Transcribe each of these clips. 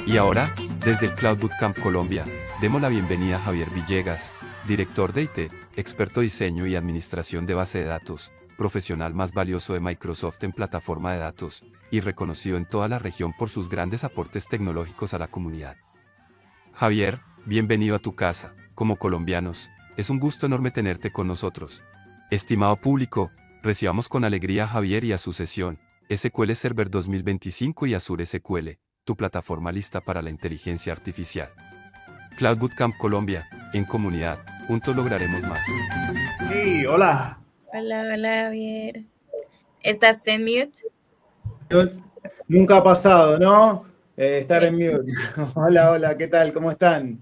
Y ahora, desde el Cloud Bootcamp Colombia, demos la bienvenida a Javier Villegas, director de IT, experto diseño y administración de base de datos, profesional más valioso de Microsoft en plataforma de datos, y reconocido en toda la región por sus grandes aportes tecnológicos a la comunidad. Javier, bienvenido a tu casa. Como colombianos, es un gusto enorme tenerte con nosotros. Estimado público, recibamos con alegría a Javier y a su sesión, SQL Server 2025 y Azure SQL, tu plataforma lista para la inteligencia artificial. Cloud Bootcamp Colombia, en comunidad, juntos lograremos más. Hey, hola. Hola, hola, Javier. ¿Estás en mute? Nunca ha pasado, ¿no? Estar Sí. en mute. Hola, hola, ¿qué tal? ¿Cómo están?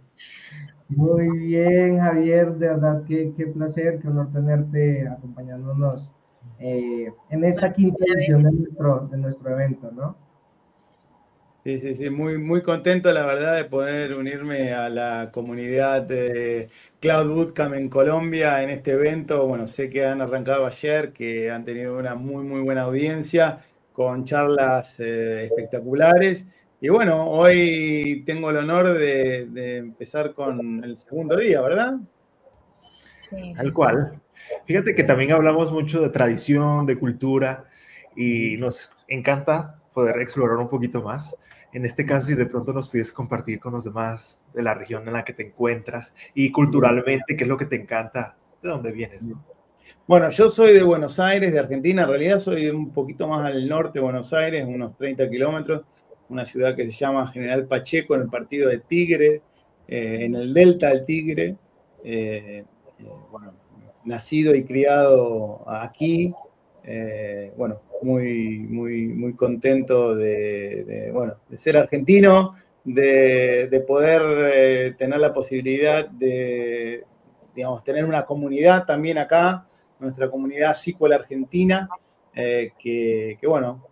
Muy bien, Javier, de verdad qué placer, qué honor tenerte acompañándonos en esta quinta edición de nuestro evento, ¿no? Sí, muy contento, la verdad, de poder unirme a la comunidad de Cloud Bootcamp en Colombia en este evento. Bueno, sé que han arrancado ayer, que han tenido una muy buena audiencia con charlas espectaculares. Y bueno, hoy tengo el honor de empezar con el segundo día, ¿verdad? Sí, Tal cual. Fíjate que también hablamos mucho de tradición, de cultura, y nos encanta poder explorar un poquito más. En este caso, si de pronto nos pides compartir con los demás de la región en la que te encuentras y culturalmente, qué es lo que te encanta, de dónde vienes, ¿no? Bueno, yo soy de Buenos Aires, de Argentina. En realidad soy de un poquito más al norte de Buenos Aires, unos 30 kilómetros, una ciudad que se llama General Pacheco, en el partido de Tigre, en el delta del Tigre. Bueno, nacido y criado aquí. Bueno, muy contento de ser argentino, de poder tener la posibilidad de, digamos, tener una comunidad también acá, nuestra comunidad SQL Argentina, que bueno,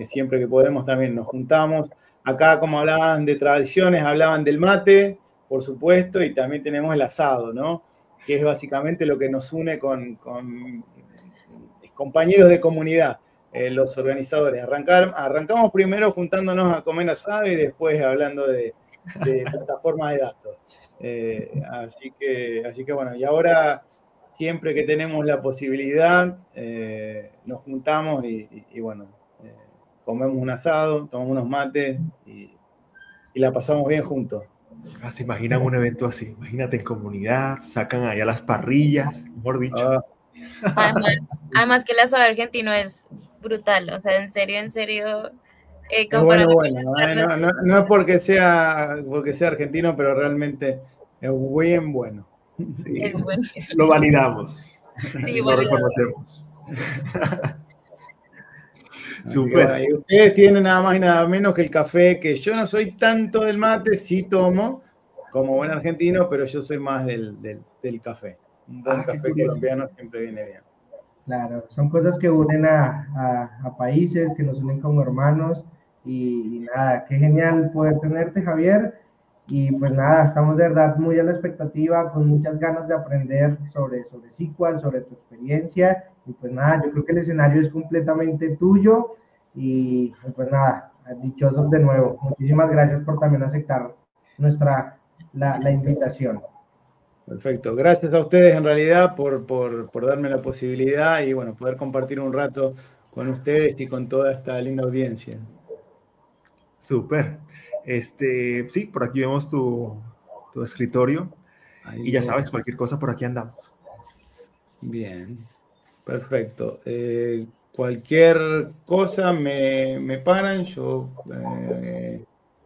siempre que podemos también nos juntamos. Acá, como hablaban de tradiciones, hablaban del mate, por supuesto, y también tenemos el asado, ¿no? Que es básicamente lo que nos une con compañeros de comunidad, los organizadores. Arrancamos primero juntándonos a comer asado y después hablando de plataformas de datos. Así que bueno, y ahora siempre que tenemos la posibilidad, nos juntamos y bueno, comemos un asado, tomamos unos mates y la pasamos bien juntos. Se imaginan un evento así, imagínate en comunidad, sacan allá las parrillas, mejor dicho. Además que el asado argentino es brutal, o sea, en serio, Es comparado con no es porque sea argentino, pero realmente es bien bueno. Sí, es buenísimo. lo validamos, Sí, lo reconocemos. Súper. Bueno, y ustedes tienen nada más y nada menos que el café, que yo no soy tanto del mate, sí tomo como buen argentino, pero yo soy más del café. Un buen café colombiano siempre viene bien. Claro, son cosas que unen a países, que nos unen como hermanos, y nada, qué genial poder tenerte, Javier. Y pues nada, estamos de verdad muy a la expectativa, con muchas ganas de aprender sobre SQL, sobre tu experiencia. Y pues nada, yo creo que el escenario es completamente tuyo. Y pues nada, dichosos de nuevo. Muchísimas gracias por también aceptar la invitación. Perfecto. Gracias a ustedes en realidad por darme la posibilidad y bueno, poder compartir un rato con ustedes y con toda esta linda audiencia. Súper. Sí, por aquí vemos tu escritorio. Ahí y ya sabes, cualquier cosa por aquí andamos. Bien, perfecto. Cualquier cosa me paran, yo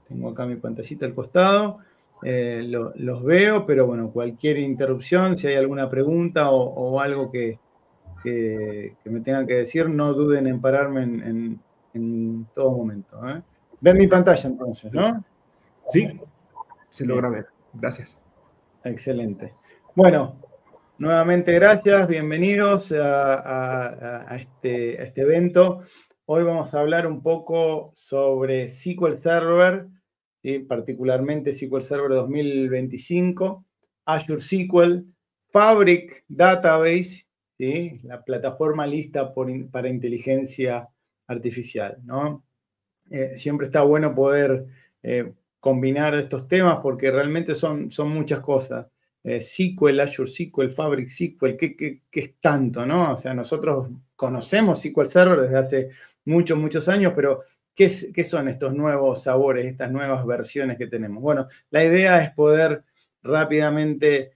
tengo acá mi pantallita al costado, los veo, pero bueno, cualquier interrupción, si hay alguna pregunta o algo que me tengan que decir, no duden en pararme en todo momento. Ven mi pantalla entonces, ¿no? Sí, se logra ver. Gracias. Excelente. Bueno, nuevamente gracias, bienvenidos a este evento. Hoy vamos a hablar un poco sobre SQL Server, ¿sí? Particularmente SQL Server 2025, Azure SQL, Fabric Database, ¿sí? La plataforma lista para inteligencia artificial, ¿no? Siempre está bueno poder combinar estos temas porque realmente son muchas cosas. SQL, Azure SQL, Fabric SQL, ¿qué es tanto, no? O sea, nosotros conocemos SQL Server desde hace muchos años, pero ¿qué son estos nuevos sabores, estas nuevas versiones que tenemos? Bueno, la idea es poder rápidamente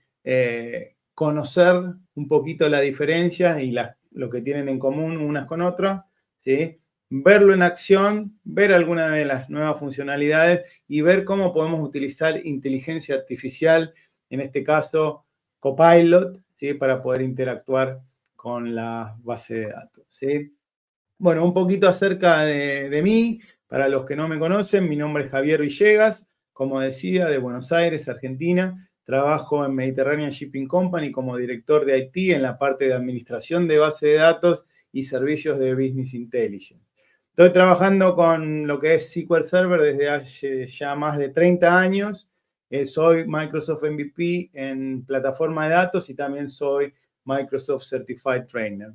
conocer un poquito la diferencia y lo que tienen en común unas con otras, ¿sí? Verlo en acción, ver alguna de las nuevas funcionalidades y ver cómo podemos utilizar inteligencia artificial, en este caso Copilot, ¿sí? Para poder interactuar con la base de datos, ¿sí? Bueno, un poquito acerca de mí, para los que no me conocen, mi nombre es Javier Villegas, como decía, de Buenos Aires, Argentina. Trabajo en Mediterranean Shipping Company como director de IT en la parte de administración de base de datos y servicios de Business Intelligence. Estoy trabajando con lo que es SQL Server desde hace ya más de 30 años. Soy Microsoft MVP en plataforma de datos y también soy Microsoft Certified Trainer.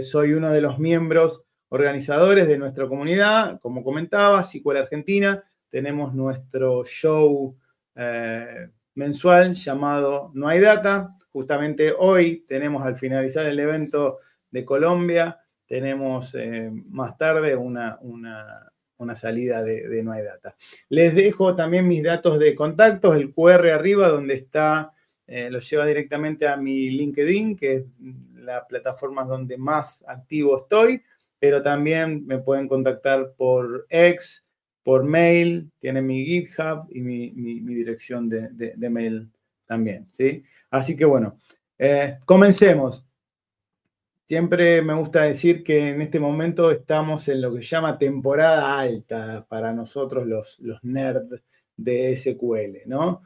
Soy uno de los miembros organizadores de nuestra comunidad. Como comentaba, SQL Argentina. Tenemos nuestro show mensual llamado No hay Data. Justamente hoy tenemos, al finalizar el evento de Colombia, tenemos más tarde una salida de No hay Data. Les dejo también mis datos de contactos, el QR arriba donde está, los lleva directamente a mi LinkedIn, que es la plataforma donde más activo estoy, pero también me pueden contactar por X, por mail, tienen mi GitHub y mi dirección de mail también, ¿sí? Así que bueno, comencemos. Siempre me gusta decir que en este momento estamos en lo que se llama temporada alta para nosotros los nerds de SQL, ¿no?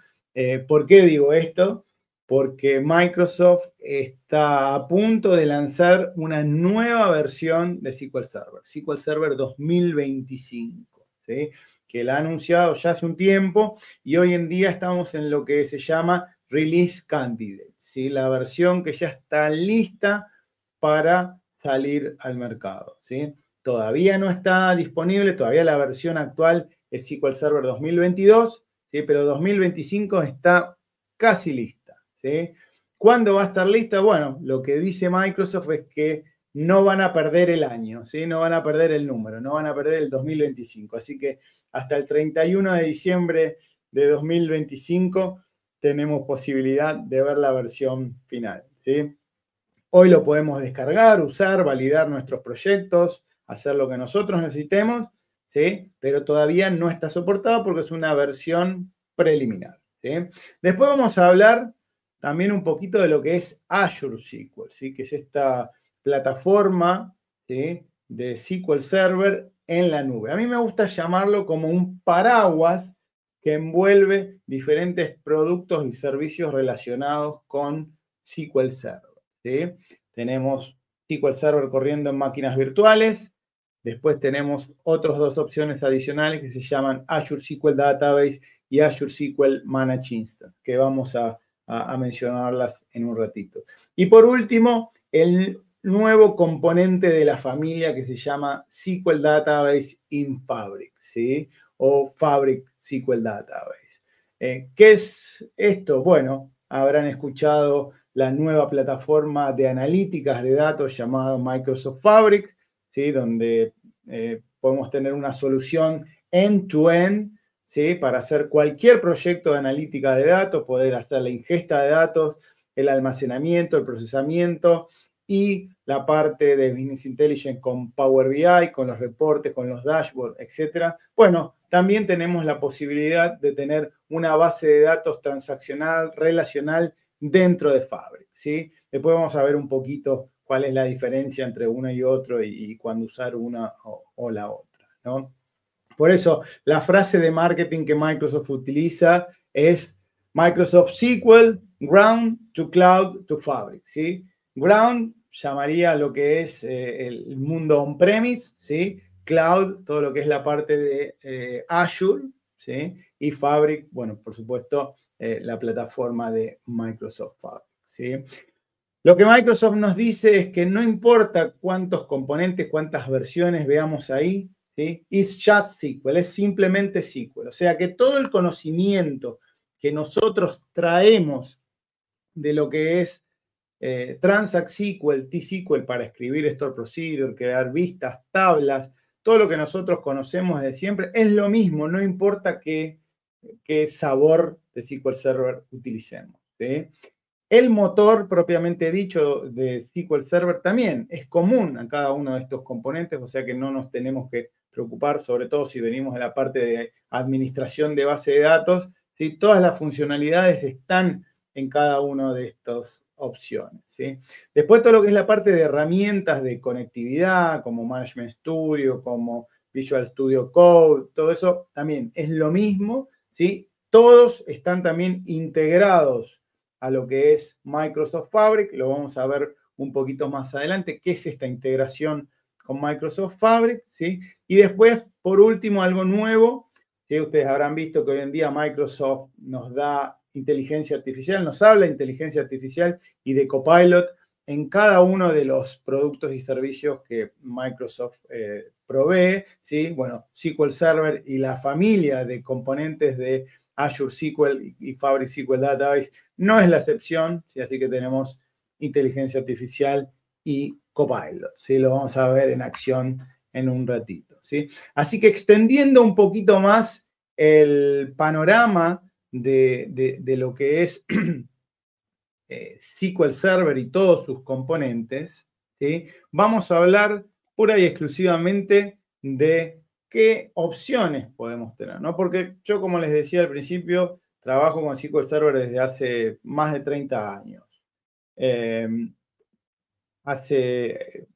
¿Por qué digo esto? Porque Microsoft está a punto de lanzar una nueva versión de SQL Server 2025, ¿sí? Que la ha anunciado ya hace un tiempo y hoy en día estamos en lo que se llama Release Candidate, ¿sí? La versión que ya está lista para salir al mercado, ¿sí? Todavía no está disponible, todavía la versión actual es SQL Server 2022, ¿sí? Pero 2025 está casi lista, ¿sí? ¿Cuándo va a estar lista? Bueno, lo que dice Microsoft es que no van a perder el año, ¿sí? No van a perder el número, no van a perder el 2025. Así que hasta el 31 de diciembre de 2025 tenemos posibilidad de ver la versión final, ¿sí? Hoy lo podemos descargar, usar, validar nuestros proyectos, hacer lo que nosotros necesitemos, ¿sí? Pero todavía no está soportado porque es una versión preliminar, ¿sí? Después vamos a hablar también un poquito de lo que es Azure SQL, ¿sí? Que es esta plataforma, ¿sí? De SQL Server en la nube. A mí me gusta llamarlo como un paraguas que envuelve diferentes productos y servicios relacionados con SQL Server, ¿sí? Tenemos SQL Server corriendo en máquinas virtuales. Después tenemos otras dos opciones adicionales que se llaman Azure SQL Database y Azure SQL Managed Instance, que vamos a mencionarlas en un ratito. Y por último, el nuevo componente de la familia que se llama SQL Database in Fabric, ¿sí? O Fabric SQL Database. ¿Qué es esto? Bueno, habrán escuchado la nueva plataforma de analíticas de datos llamado Microsoft Fabric, ¿sí? Donde podemos tener una solución end-to-end, ¿sí? Para hacer cualquier proyecto de analítica de datos, poder hacer la ingesta de datos, el almacenamiento, el procesamiento y la parte de Business Intelligence con Power BI, con los reportes, con los dashboards, etc. Bueno, también tenemos la posibilidad de tener una base de datos transaccional, relacional, dentro de Fabric, ¿sí? Después vamos a ver un poquito cuál es la diferencia entre uno y otro y cuándo usar una o la otra, ¿no? Por eso, la frase de marketing que Microsoft utiliza es Microsoft SQL, Ground to Cloud to Fabric, ¿sí? Ground llamaría lo que es el mundo on-premise, ¿sí? Cloud, todo lo que es la parte de Azure, ¿sí? Y Fabric, bueno, por supuesto, la plataforma de Microsoft Fabric, ¿sí? Lo que Microsoft nos dice es que no importa cuántos componentes, cuántas versiones veamos ahí, ¿sí? It's just SQL, es simplemente SQL. O sea que todo el conocimiento que nosotros traemos de lo que es Transact SQL, T-SQL para escribir Store Procedure, crear vistas, tablas, todo lo que nosotros conocemos de siempre, es lo mismo, no importa qué sabor de SQL Server utilicemos, ¿sí? El motor propiamente dicho de SQL Server también es común a cada uno de estos componentes, o sea que no nos tenemos que preocupar, sobre todo si venimos de la parte de administración de base de datos, ¿sí? Todas las funcionalidades están en cada una de estas opciones, ¿sí? Después todo lo que es la parte de herramientas de conectividad, como Management Studio, como Visual Studio Code, todo eso también es lo mismo, ¿sí? Todos están también integrados a lo que es Microsoft Fabric, lo vamos a ver un poquito más adelante, qué es esta integración con Microsoft Fabric, ¿sí? Y después, por último, algo nuevo, que ustedes habrán visto que hoy en día Microsoft nos da inteligencia artificial, nos habla de inteligencia artificial y de Copilot en cada uno de los productos y servicios que Microsoft provee, ¿sí? Bueno, SQL Server y la familia de componentes de Azure SQL y Fabric SQL Database no es la excepción, ¿sí? Así que tenemos inteligencia artificial y Copilot, ¿sí? Lo vamos a ver en acción en un ratito, ¿sí? Así que extendiendo un poquito más el panorama de lo que es SQL Server y todos sus componentes, ¿sí? Vamos a hablar pura y exclusivamente de qué opciones podemos tener, ¿no? Porque yo, como les decía al principio, trabajo con SQL Server desde hace más de 30 años.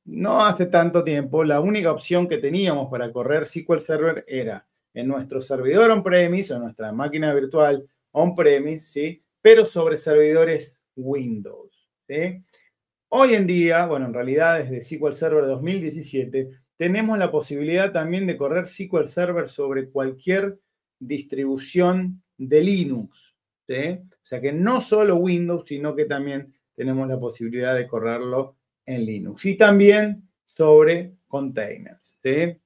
No hace tanto tiempo, la única opción que teníamos para correr SQL Server era en nuestro servidor on-premise o nuestra máquina virtual on-premise, ¿sí? Pero sobre servidores Windows, ¿sí? Hoy en día, bueno, en realidad desde SQL Server 2017, tenemos la posibilidad también de correr SQL Server sobre cualquier distribución de Linux, ¿sí? O sea que no solo Windows, sino que también tenemos la posibilidad de correrlo en Linux y también sobre containers, ¿sí?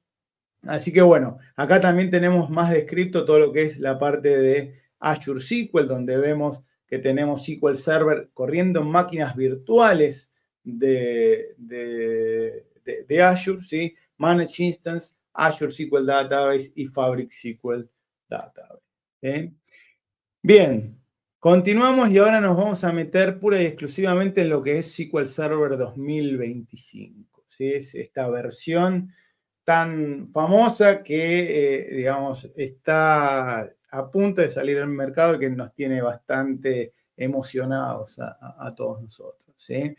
Así que bueno, acá también tenemos más descrito todo lo que es la parte de Azure SQL, donde vemos que tenemos SQL Server corriendo en máquinas virtuales de Azure, ¿sí? Managed Instance, Azure SQL Database y Fabric SQL Database, ¿sí? Bien, continuamos y ahora nos vamos a meter pura y exclusivamente en lo que es SQL Server 2025, ¿sí? Es esta versión tan famosa que, digamos, está a punto de salir al mercado y que nos tiene bastante emocionados a todos nosotros, ¿sí?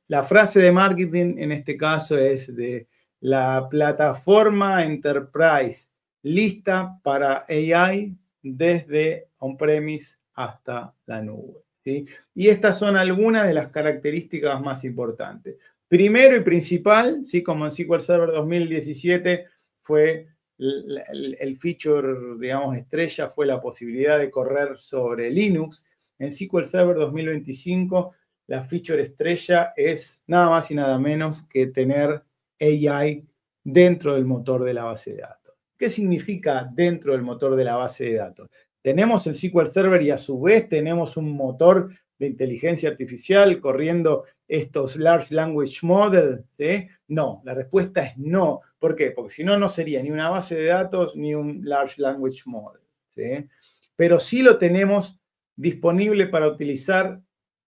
La frase de marketing en este caso es de la plataforma Enterprise lista para AI desde on-premise hasta la nube, ¿sí? Y estas son algunas de las características más importantes. Primero y principal, ¿sí? Como en SQL Server 2017 fue el feature, digamos, estrella, fue la posibilidad de correr sobre Linux. En SQL Server 2025, la feature estrella es nada más y nada menos que tener AI dentro del motor de la base de datos. ¿Qué significa dentro del motor de la base de datos? Tenemos el SQL Server y a su vez tenemos un motor de inteligencia artificial corriendo estos Large Language Model, ¿sí? No, la respuesta es no. ¿Por qué? Porque si no, no sería ni una base de datos ni un Large Language Model, ¿sí? Pero sí lo tenemos disponible para utilizar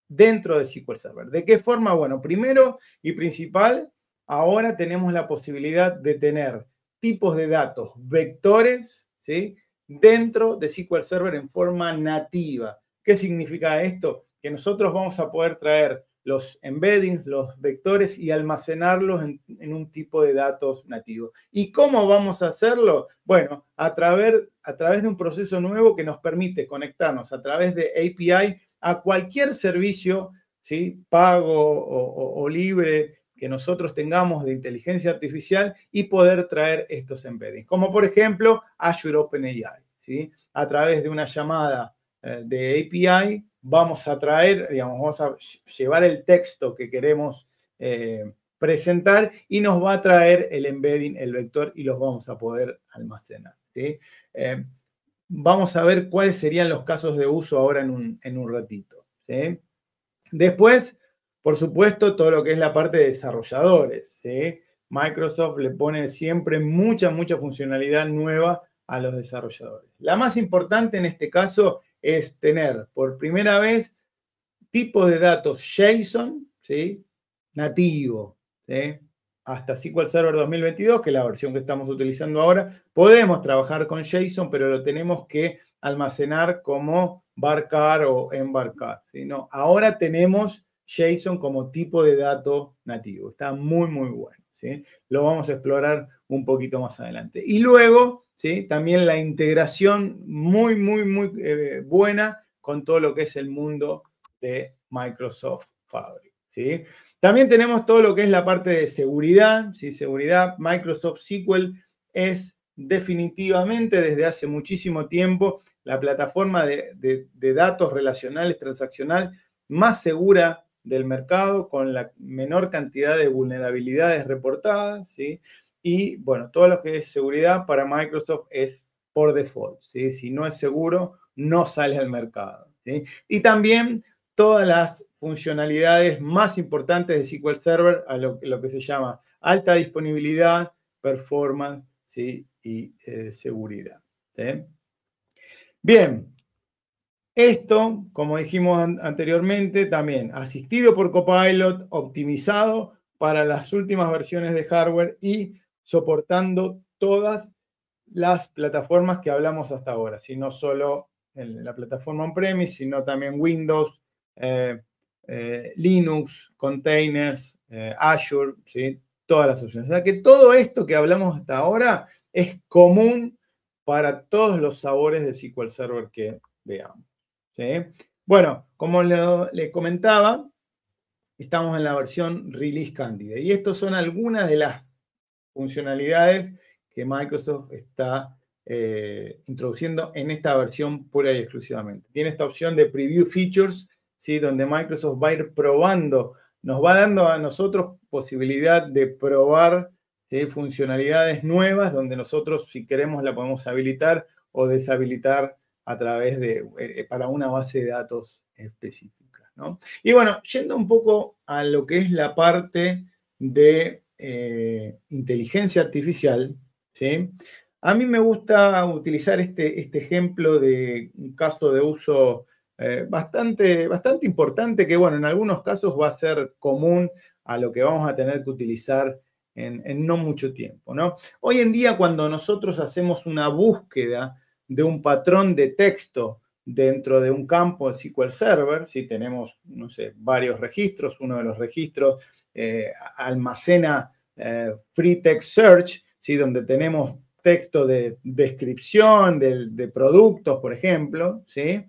dentro de SQL Server. ¿De qué forma? Bueno, primero y principal, ahora tenemos la posibilidad de tener tipos de datos vectores, ¿sí? Dentro de SQL Server en forma nativa. ¿Qué significa esto? Que nosotros vamos a poder traer los embeddings, los vectores y almacenarlos en un tipo de datos nativo. ¿Y cómo vamos a hacerlo? Bueno, a través de un proceso nuevo que nos permite conectarnos a través de API a cualquier servicio, ¿sí? Pago o libre que nosotros tengamos de inteligencia artificial y poder traer estos embeddings. Como por ejemplo Azure OpenAI, ¿sí? A través de una llamada de API vamos a traer, digamos, vamos a llevar el texto que queremos presentar y nos va a traer el embedding, el vector, y los vamos a poder almacenar, ¿sí? Vamos a ver cuáles serían los casos de uso ahora en un ratito, ¿sí? Después, por supuesto, todo lo que es la parte de desarrolladores, ¿sí? Microsoft le pone siempre mucha funcionalidad nueva a los desarrolladores. La más importante en este caso es tener por primera vez tipo de datos JSON, ¿sí? Nativo, ¿sí? Hasta SQL Server 2022, que es la versión que estamos utilizando ahora, podemos trabajar con JSON, pero lo tenemos que almacenar como varchar o envarchar, ¿sí? No, ahora tenemos JSON como tipo de dato nativo. Está muy bueno, ¿sí? Lo vamos a explorar un poquito más adelante. Y luego, ¿sí? También la integración muy buena con todo lo que es el mundo de Microsoft Fabric, ¿sí? También tenemos todo lo que es la parte de seguridad, ¿sí? Seguridad. Microsoft SQL es definitivamente desde hace muchísimo tiempo la plataforma de datos relacionales transaccional más segura del mercado, con la menor cantidad de vulnerabilidades reportadas, ¿sí? Y bueno, todo lo que es seguridad para Microsoft es por default, ¿sí? Si no es seguro, no sale al mercado, ¿sí? Y también todas las funcionalidades más importantes de SQL Server, a lo que se llama alta disponibilidad, performance, ¿sí? Y seguridad, ¿sí? Bien, esto, como dijimos anteriormente, también asistido por Copilot, optimizado para las últimas versiones de hardware y soportando todas las plataformas que hablamos hasta ahora, si no solo en la plataforma on-premise, sino también Windows, Linux, containers, Azure, ¿sí? Todas las opciones. O sea que todo esto que hablamos hasta ahora es común para todos los sabores de SQL Server que veamos, ¿sí? Bueno, como le comentaba, estamos en la versión Release Candidate y estas son algunas de las funcionalidades que Microsoft está introduciendo en esta versión pura y exclusivamente. Tiene esta opción de Preview Features, ¿sí? Donde Microsoft va a ir probando, nos va dando a nosotros posibilidad de probar, ¿sí? Funcionalidades nuevas, donde nosotros, si queremos, la podemos habilitar o deshabilitar a través de, para una base de datos específica, ¿no? Y bueno, yendo un poco a lo que es la parte de inteligencia artificial, ¿sí? A mí me gusta utilizar este ejemplo de un caso de uso bastante importante, que bueno, en algunos casos va a ser común a lo que vamos a tener que utilizar en no mucho tiempo, ¿no? Hoy en día, cuando nosotros hacemos una búsqueda de un patrón de texto dentro de un campo de SQL Server, si tenemos, no sé, varios registros, uno de los registros almacena Free Text Search, ¿sí? Donde tenemos texto de descripción de productos, por ejemplo, ¿sí?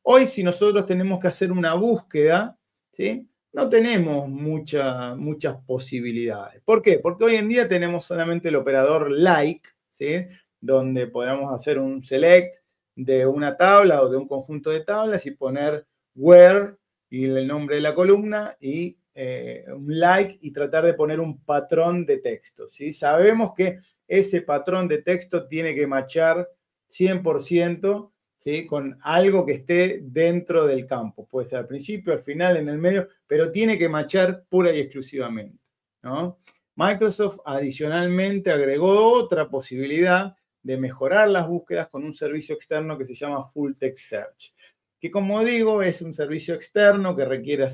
Hoy, si nosotros tenemos que hacer una búsqueda, ¿sí? No tenemos muchas posibilidades. ¿Por qué? Porque hoy en día tenemos solamente el operador like, ¿sí? Donde podemos hacer un select de una tabla o de un conjunto de tablas y poner where y el nombre de la columna y un like y tratar de poner un patrón de texto, ¿sí? Sabemos que ese patrón de texto tiene que matchar 100%, ¿sí? Con algo que esté dentro del campo. Puede ser al principio, al final, en el medio, pero tiene que matchar pura y exclusivamente, ¿no? Microsoft adicionalmente agregó otra posibilidad de mejorar las búsquedas con un servicio externo que se llama Full Text Search, que como digo es un servicio externo que requiere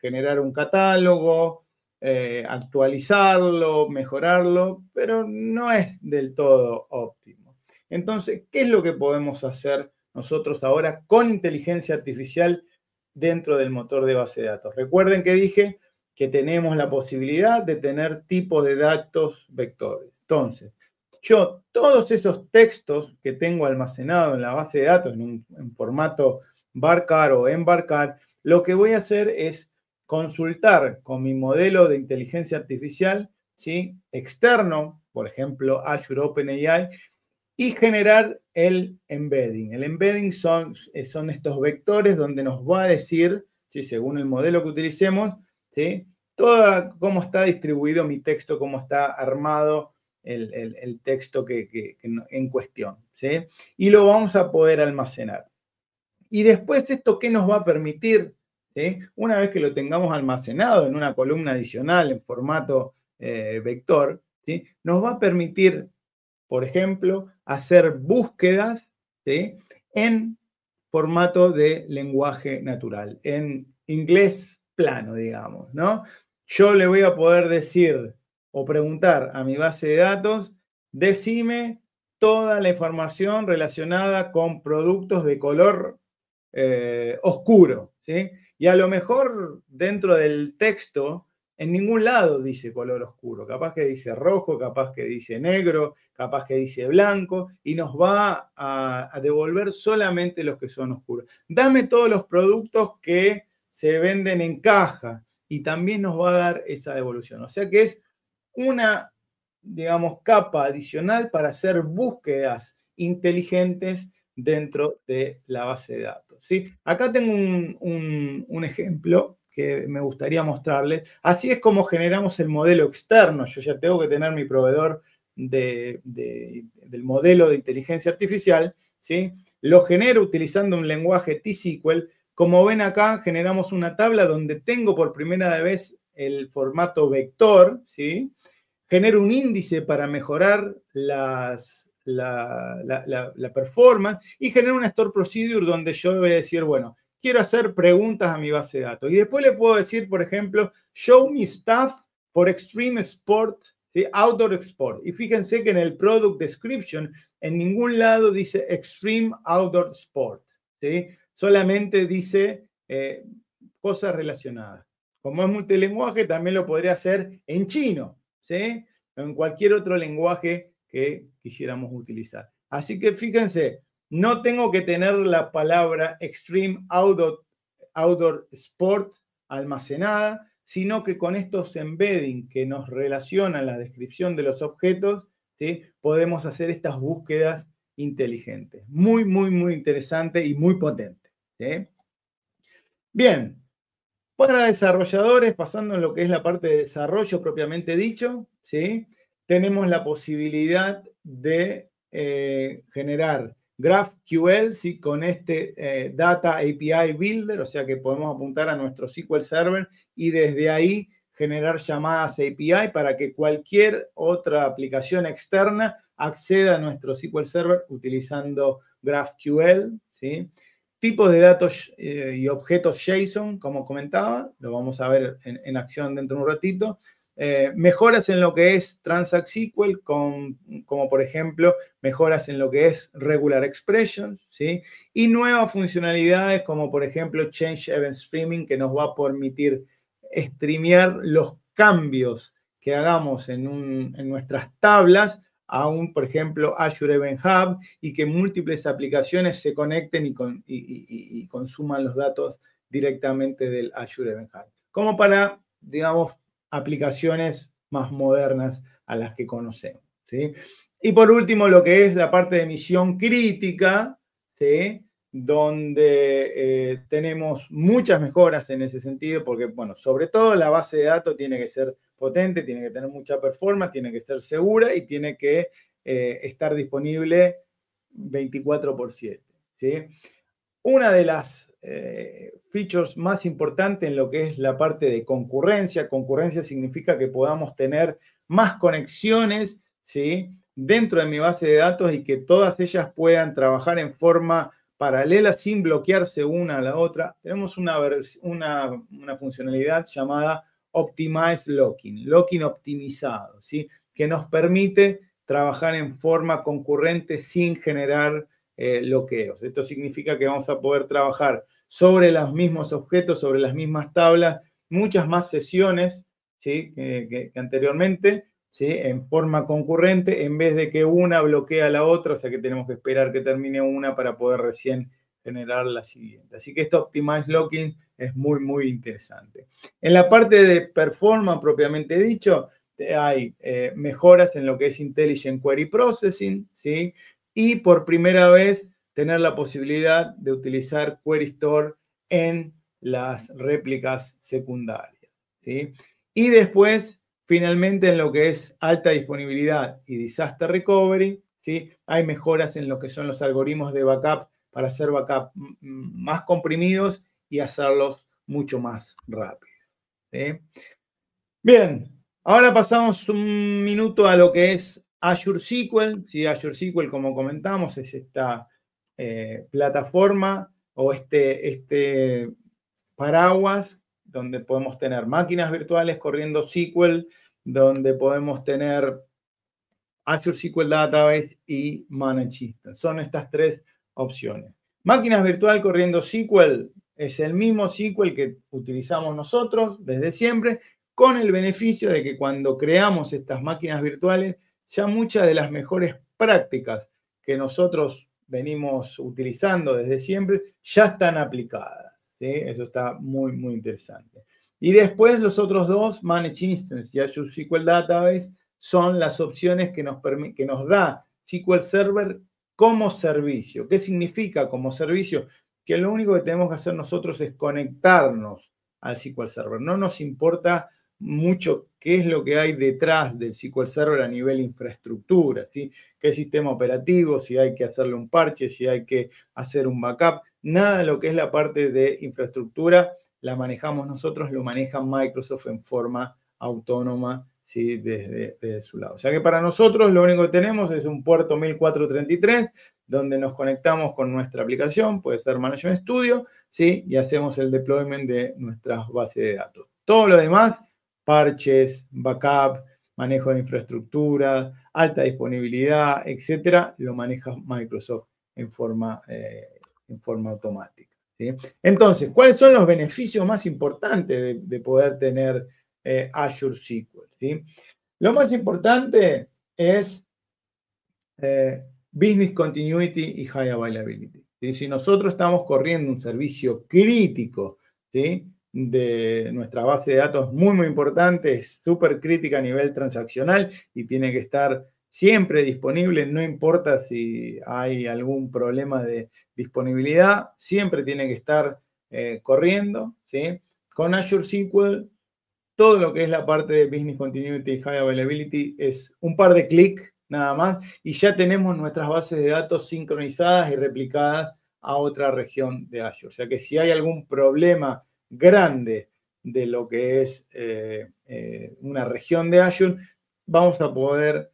generar un catálogo, actualizarlo, mejorarlo, pero no es del todo óptimo. Entonces, ¿qué es lo que podemos hacer nosotros ahora con inteligencia artificial dentro del motor de base de datos? Recuerden que dije que tenemos la posibilidad de tener tipos de datos vectores. Entonces, yo todos esos textos que tengo almacenados en la base de datos en formato varchar o envarchar, lo que voy a hacer es consultar con mi modelo de inteligencia artificial, ¿sí? Externo, por ejemplo, Azure OpenAI, y generar el embedding. El embedding son estos vectores donde nos va a decir, ¿sí? Según el modelo que utilicemos, ¿sí? cómo está distribuido mi texto, cómo está armado el texto en cuestión, ¿sí? Y lo vamos a poder almacenar. Y después, ¿esto qué nos va a permitir? ¿Sí? Una vez que lo tengamos almacenado en una columna adicional en formato vector, ¿sí? Nos va a permitir, por ejemplo, hacer búsquedas, ¿sí? En formato de lenguaje natural, en inglés plano, digamos, ¿no? Yo le voy a poder decir o preguntar a mi base de datos, decime toda la información relacionada con productos de color oscuro, ¿sí? Y a lo mejor dentro del texto, en ningún lado dice color oscuro, capaz que dice rojo, capaz que dice negro, capaz que dice blanco, y nos va a devolver solamente los que son oscuros. Dame todos los productos que se venden en caja, y también nos va a dar esa devolución. O sea que es una, digamos, capa adicional para hacer búsquedas inteligentes dentro de la base de datos, ¿sí? Acá tengo un ejemplo que me gustaría mostrarles. Así es como generamos el modelo externo. Yo ya tengo que tener mi proveedor del modelo de inteligencia artificial, ¿sí? Lo genero utilizando un lenguaje T-SQL. Como ven acá, generamos una tabla donde tengo por primera vez el formato vector, ¿sí? Genero un índice para mejorar la performance y genero una store procedure donde yo voy a decir, bueno, quiero hacer preguntas a mi base de datos. Y después le puedo decir, por ejemplo, show me stuff for extreme sport, ¿sí? Outdoor sport. Y fíjense que en el product description en ningún lado dice extreme outdoor sport, ¿sí? Solamente dice cosas relacionadas. Como es multilenguaje, también lo podría hacer en chino, ¿sí? O en cualquier otro lenguaje que quisiéramos utilizar. Así que fíjense, no tengo que tener la palabra extreme outdoor sport almacenada, sino que con estos embedding que nos relacionan la descripción de los objetos, ¿sí? Podemos hacer estas búsquedas inteligentes. Muy, muy, muy interesante y muy potente, ¿sí? Bien, para desarrolladores, pasando en lo que es la parte de desarrollo propiamente dicho, ¿sí? Tenemos la posibilidad de generar GraphQL, ¿sí? Con este Data API Builder, o sea que podemos apuntar a nuestro SQL Server y desde ahí generar llamadas API para que cualquier otra aplicación externa acceda a nuestro SQL Server utilizando GraphQL, ¿sí? Tipos de datos y objetos JSON, como comentaba, lo vamos a ver en acción dentro de un ratito. Mejoras en lo que es Transact SQL, como por ejemplo, mejoras en lo que es Regular Expressions, ¿sí? Y nuevas funcionalidades como por ejemplo Change Event Streaming, que nos va a permitir streamear los cambios que hagamos en nuestras tablas a por ejemplo, Azure Event Hub y que múltiples aplicaciones se conecten y consuman los datos directamente del Azure Event Hub. Como para, digamos, aplicaciones más modernas a las que conocemos, ¿sí? Y por último, lo que es la parte de misión crítica, ¿sí? Donde tenemos muchas mejoras en ese sentido, porque, bueno, sobre todo la base de datos tiene que ser potente, tiene que tener mucha performance, tiene que ser segura y tiene que estar disponible 24/7, ¿sí? Una de las features más importantes en lo que es la parte de concurrencia. Concurrencia significa que podamos tener más conexiones, ¿sí? Dentro de mi base de datos y que todas ellas puedan trabajar en forma paralela sin bloquearse una a la otra. Tenemos una funcionalidad llamada Optimized Locking, locking optimizado, ¿sí? Que nos permite trabajar en forma concurrente sin generar bloqueos. Esto significa que vamos a poder trabajar sobre los mismos objetos, sobre las mismas tablas, muchas más sesiones, ¿sí? que anteriormente, ¿sí? En forma concurrente, en vez de que una bloquee a la otra, o sea que tenemos que esperar que termine una para poder recién generar la siguiente. Así que esto Optimized Locking es muy, muy interesante. En la parte de performance propiamente dicho, hay mejoras en lo que es Intelligent Query Processing, ¿sí? Y por primera vez tener la posibilidad de utilizar Query Store en las réplicas secundarias, ¿sí? Y después, finalmente, en lo que es alta disponibilidad y disaster recovery, ¿sí? Hay mejoras en lo que son los algoritmos de backup para hacer backup más comprimidos y hacerlos mucho más rápido, ¿sí? Bien, ahora pasamos un minuto a lo que es Azure SQL. ¿Sí? Azure SQL, como comentamos, es esta plataforma o este paraguas donde podemos tener máquinas virtuales corriendo SQL, donde podemos tener Azure SQL Database y Managed Instance. Son estas tres opciones. Máquinas virtual corriendo SQL es el mismo SQL que utilizamos nosotros desde siempre, con el beneficio de que cuando creamos estas máquinas virtuales, ya muchas de las mejores prácticas que nosotros venimos utilizando desde siempre ya están aplicadas, ¿sí? Eso está muy, muy interesante. Y después los otros dos, Managed Instance y Azure SQL Database, son las opciones que nos da SQL Server como servicio. ¿Qué significa como servicio? Que lo único que tenemos que hacer nosotros es conectarnos al SQL Server. No nos importa mucho qué es lo que hay detrás del SQL Server a nivel infraestructura, ¿sí? ¿Qué sistema operativo? Si hay que hacerle un parche, si hay que hacer un backup. Nada de lo que es la parte de infraestructura la manejamos nosotros, lo maneja Microsoft en forma autónoma, ¿sí? Desde su lado. O sea que para nosotros lo único que tenemos es un puerto 1433 donde nos conectamos con nuestra aplicación, puede ser Management Studio, ¿sí? Y hacemos el deployment de nuestras bases de datos. Todo lo demás, parches, backup, manejo de infraestructura, alta disponibilidad, etcétera, lo maneja Microsoft en forma automática, ¿sí? Entonces, ¿cuáles son los beneficios más importantes de poder tener Azure SQL? ¿Sí? Lo más importante es Business Continuity y High Availability. ¿Sí? Si nosotros estamos corriendo un servicio crítico, ¿sí? De nuestra base de datos muy, muy importante, es súper crítica a nivel transaccional y tiene que estar siempre disponible, no importa si hay algún problema de disponibilidad, siempre tiene que estar corriendo, ¿sí? Con Azure SQL, todo lo que es la parte de Business Continuity y High Availability es un par de clics nada más y ya tenemos nuestras bases de datos sincronizadas y replicadas a otra región de Azure. O sea que si hay algún problema grande de lo que es una región de Azure, vamos a poder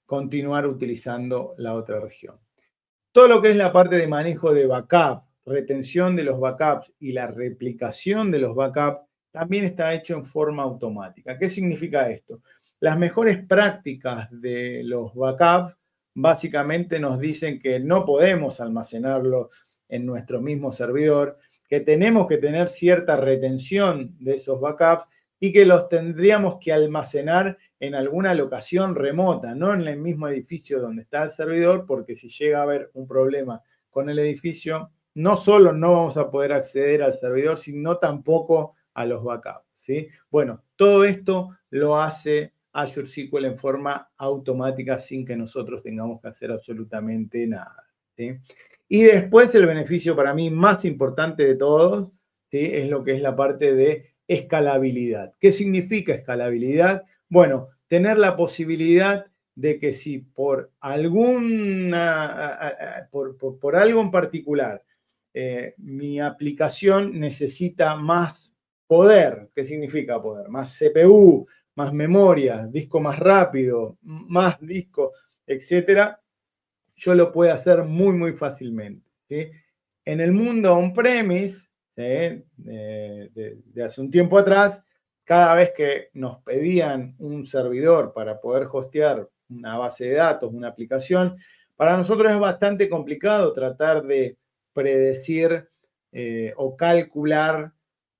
continuar utilizando la otra región. Todo lo que es la parte de manejo de backup, retención de los backups y la replicación de los backups también está hecho en forma automática. ¿Qué significa esto? Las mejores prácticas de los backups básicamente nos dicen que no podemos almacenarlo en nuestro mismo servidor, que tenemos que tener cierta retención de esos backups y que los tendríamos que almacenar en alguna locación remota, no en el mismo edificio donde está el servidor, porque si llega a haber un problema con el edificio, no solo no vamos a poder acceder al servidor, sino tampoco a los backups, ¿sí? Bueno, todo esto lo hace Azure SQL en forma automática sin que nosotros tengamos que hacer absolutamente nada, ¿sí? Y después el beneficio para mí más importante de todos, ¿sí? Es lo que es la parte de escalabilidad. ¿Qué significa escalabilidad? Bueno, tener la posibilidad de que si por por algo en particular mi aplicación necesita más poder. ¿Qué significa poder? Más CPU, más memoria, disco más rápido, más disco, etcétera, yo lo puedo hacer muy, muy fácilmente, ¿sí? En el mundo on-premise, ¿sí? de hace un tiempo atrás, cada vez que nos pedían un servidor para poder hostear una base de datos, una aplicación, para nosotros es bastante complicado tratar de predecir o calcular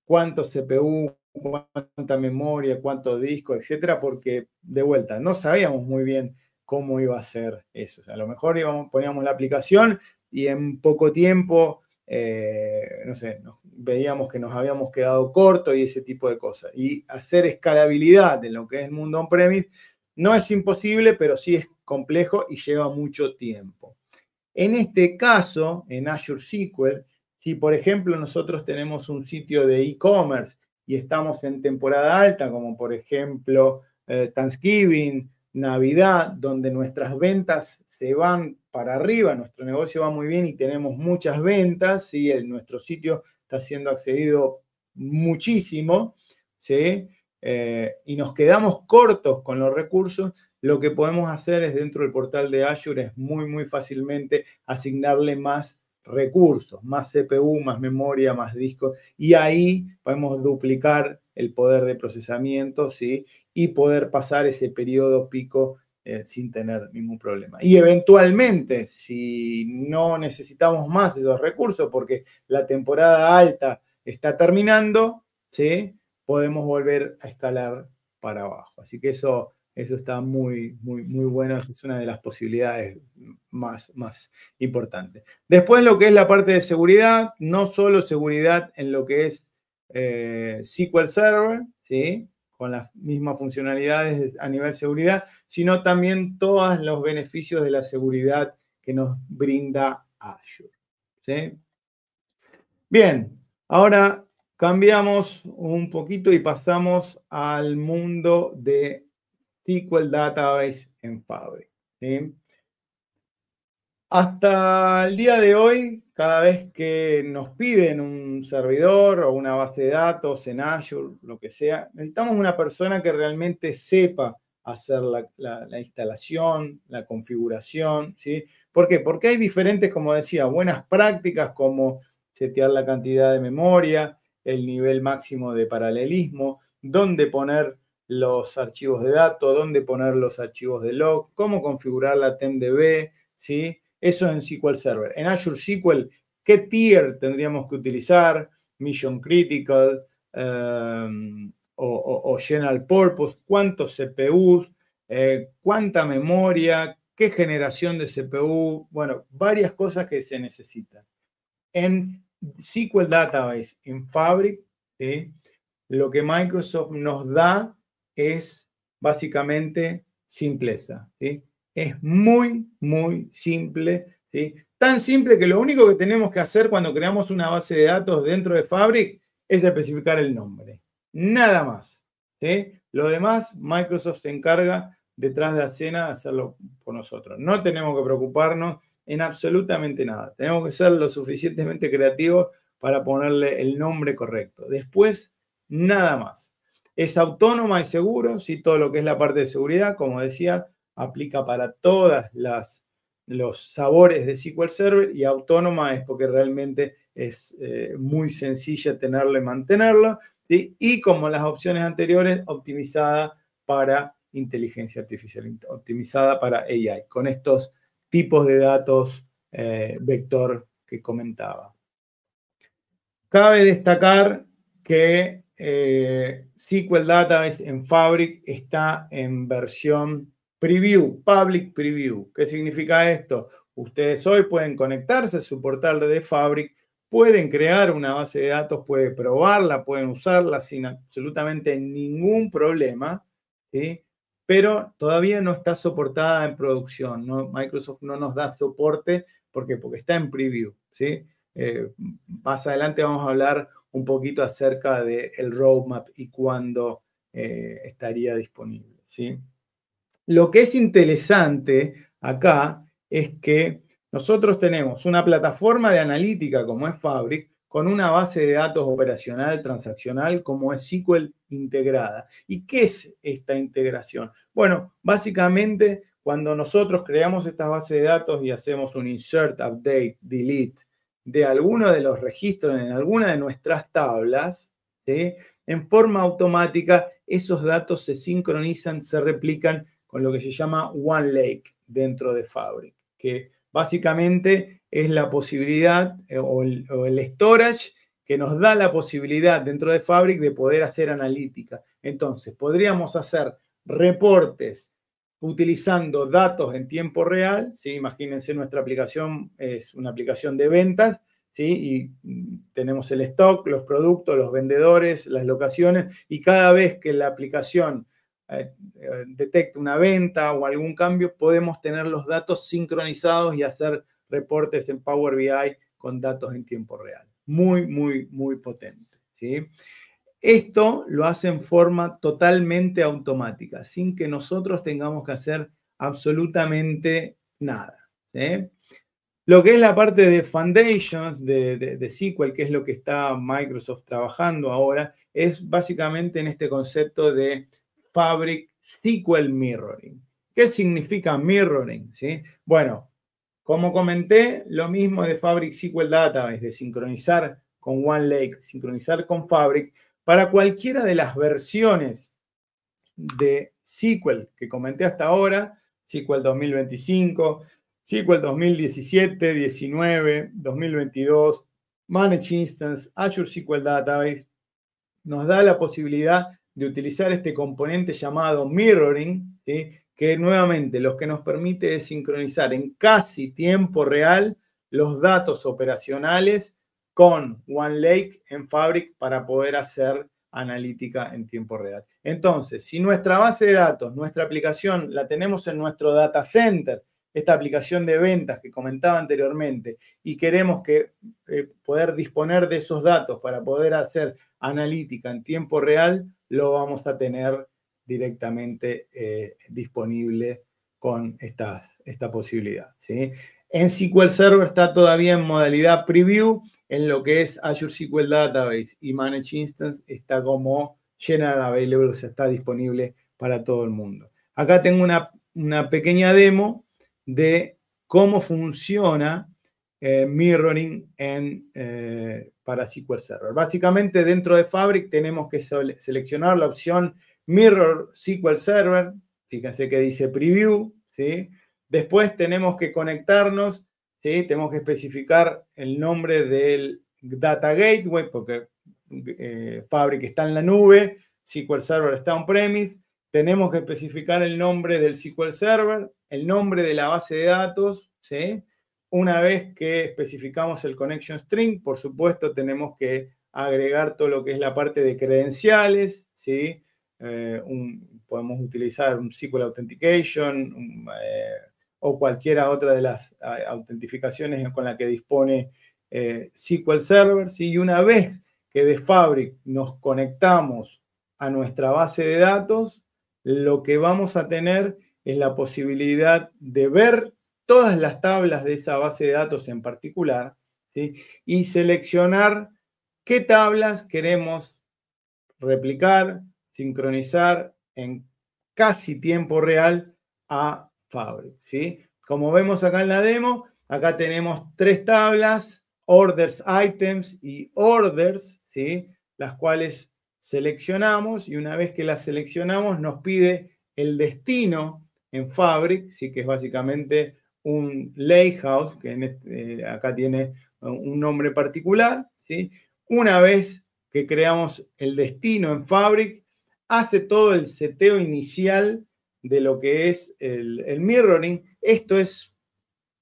cuánto CPU, cuánta memoria, cuánto disco, etcétera, porque de vuelta no sabíamos muy bien cómo iba a ser eso. O sea, a lo mejor poníamos la aplicación y en poco tiempo, no sé, veíamos que nos habíamos quedado corto y ese tipo de cosas. Y hacer escalabilidad en lo que es el mundo on-premise no es imposible, pero sí es complejo y lleva mucho tiempo. En este caso, en Azure SQL, si por ejemplo nosotros tenemos un sitio de e-commerce y estamos en temporada alta, como por ejemplo Thanksgiving, Navidad, donde nuestras ventas se van para arriba, nuestro negocio va muy bien y tenemos muchas ventas, ¿sí? Nuestro sitio está siendo accedido muchísimo, ¿sí? Y nos quedamos cortos con los recursos, lo que podemos hacer es dentro del portal de Azure es muy fácilmente asignarle más recursos, más CPU, más memoria, más disco, y ahí podemos duplicar el poder de procesamiento, ¿sí? Y poder pasar ese periodo pico sin tener ningún problema. Y eventualmente, si no necesitamos más esos recursos, porque la temporada alta está terminando, ¿sí? Podemos volver a escalar para abajo. Así que eso está muy bueno. Esa es una de las posibilidades más importantes. Después lo que es la parte de seguridad, no solo seguridad en lo que es SQL Server, ¿sí? Con las mismas funcionalidades a nivel seguridad, sino también todos los beneficios de la seguridad que nos brinda Azure, ¿sí? Bien, ahora cambiamos un poquito y pasamos al mundo de SQL Database en Fabric, ¿sí? Hasta el día de hoy, cada vez que nos piden un servidor o una base de datos en Azure, lo que sea, necesitamos una persona que realmente sepa hacer la instalación, la configuración, ¿sí? ¿Por qué? Porque hay diferentes, como decía, buenas prácticas como setear la cantidad de memoria, el nivel máximo de paralelismo, dónde poner los archivos de datos, dónde poner los archivos de log, cómo configurar la TemDB, ¿sí? Eso en SQL Server. En Azure SQL, ¿qué tier tendríamos que utilizar? Mission Critical o General Purpose. ¿Cuántos CPUs? ¿Cuánta memoria? ¿Qué generación de CPU? Bueno, varias cosas que se necesitan. En SQL Database, en Fabric, ¿sí? Lo que Microsoft nos da es básicamente simpleza, ¿sí? Es muy simple, ¿sí? Tan simple que lo único que tenemos que hacer cuando creamos una base de datos dentro de Fabric es especificar el nombre. Nada más, ¿sí? Lo demás, Microsoft se encarga detrás de la escena de hacerlo por nosotros. No tenemos que preocuparnos en absolutamente nada. Tenemos que ser lo suficientemente creativos para ponerle el nombre correcto. Después, nada más. Es autónoma y seguro, ¿sí? Todo lo que es la parte de seguridad, como decía, aplica para todas los sabores de SQL Server, y autónoma es porque realmente es muy sencilla tenerla y mantenerla, ¿sí? Y como las opciones anteriores, optimizada para inteligencia artificial, optimizada para AI, con estos tipos de datos vector que comentaba. Cabe destacar que SQL Database en Fabric está en versión preview, public preview. ¿Qué significa esto? Ustedes hoy pueden conectarse a su portal de Fabric, pueden crear una base de datos, pueden probarla, pueden usarla sin absolutamente ningún problema, ¿sí? Pero todavía no está soportada en producción, ¿no? Microsoft no nos da soporte. ¿Por qué? Porque está en preview, ¿sí? Más adelante vamos a hablar un poquito acerca del roadmap y cuándo estaría disponible, ¿sí? Lo que es interesante acá es que nosotros tenemos una plataforma de analítica como es Fabric, con una base de datos operacional transaccional como es SQL integrada. ¿Y qué es esta integración? Bueno, básicamente cuando nosotros creamos estas bases de datos y hacemos un insert, update, delete de alguno de los registros en alguna de nuestras tablas, ¿sí? En forma automática esos datos se sincronizan, se replican con lo que se llama One Lake dentro de Fabric, que básicamente es la posibilidad o el storage que nos da la posibilidad dentro de Fabric de poder hacer analítica. Entonces, podríamos hacer reportes utilizando datos en tiempo real, ¿sí? Imagínense, nuestra aplicación es una aplicación de ventas, ¿sí? Y tenemos el stock, los productos, los vendedores, las locaciones, y cada vez que la aplicación detecta una venta o algún cambio, podemos tener los datos sincronizados y hacer reportes en Power BI con datos en tiempo real. Muy potente, ¿sí? esto lo hace en forma totalmente automática, sin que nosotros tengamos que hacer absolutamente nada. ¿Sí? Lo que es la parte de Foundations de SQL, que es lo que está Microsoft trabajando ahora, es básicamente en este concepto de Fabric SQL Mirroring. ¿Qué significa mirroring? ¿Sí? Bueno, como comenté, lo mismo de Fabric SQL Database, de sincronizar con OneLake, sincronizar con Fabric, para cualquiera de las versiones de SQL que comenté hasta ahora, SQL 2025, SQL 2017, 19, 2022, Managed Instance, Azure SQL Database, nos da la posibilidad de utilizar este componente llamado mirroring, ¿sí? Que nuevamente lo que nos permite es sincronizar en casi tiempo real los datos operacionales con OneLake en Fabric para poder hacer analítica en tiempo real. Entonces, si nuestra base de datos, nuestra aplicación, la tenemos en nuestro data center, esta aplicación de ventas que comentaba anteriormente, y queremos poder disponer de esos datos para poder hacer analítica en tiempo real, lo vamos a tener directamente disponible con esta posibilidad. ¿Sí? En SQL Server está todavía en modalidad preview, en lo que es Azure SQL Database y Managed Instance está como General Available, o sea, está disponible para todo el mundo. Acá tengo una pequeña demo de cómo funciona mirroring para SQL Server. Básicamente, dentro de Fabric tenemos que seleccionar la opción Mirror SQL Server. Fíjense que dice Preview, ¿sí? Después tenemos que conectarnos, ¿sí? Tenemos que especificar el nombre del Data Gateway, porque Fabric está en la nube, SQL Server está on-premise. Tenemos que especificar el nombre del SQL Server, el nombre de la base de datos, ¿sí? Una vez que especificamos el connection string, por supuesto, tenemos que agregar todo lo que es la parte de credenciales, ¿sí? Podemos utilizar un SQL Authentication o cualquiera otra de las autentificaciones con la que dispone SQL Server, ¿sí? Y una vez que de Fabric nos conectamos a nuestra base de datos, lo que vamos a tener es la posibilidad de ver todas las tablas de esa base de datos en particular, ¿sí? Y seleccionar qué tablas queremos replicar, sincronizar en casi tiempo real a Fabric, ¿sí? Como vemos acá en la demo, acá tenemos 3 tablas, Orders, Items y Orders, ¿sí? Las cuales seleccionamos y una vez que las seleccionamos nos pide el destino en Fabric, ¿sí? Que es básicamente un lakehouse, que acá tiene un nombre particular, ¿sí? Una vez que creamos el destino en Fabric, hace todo el seteo inicial de lo que es el mirroring. Esto es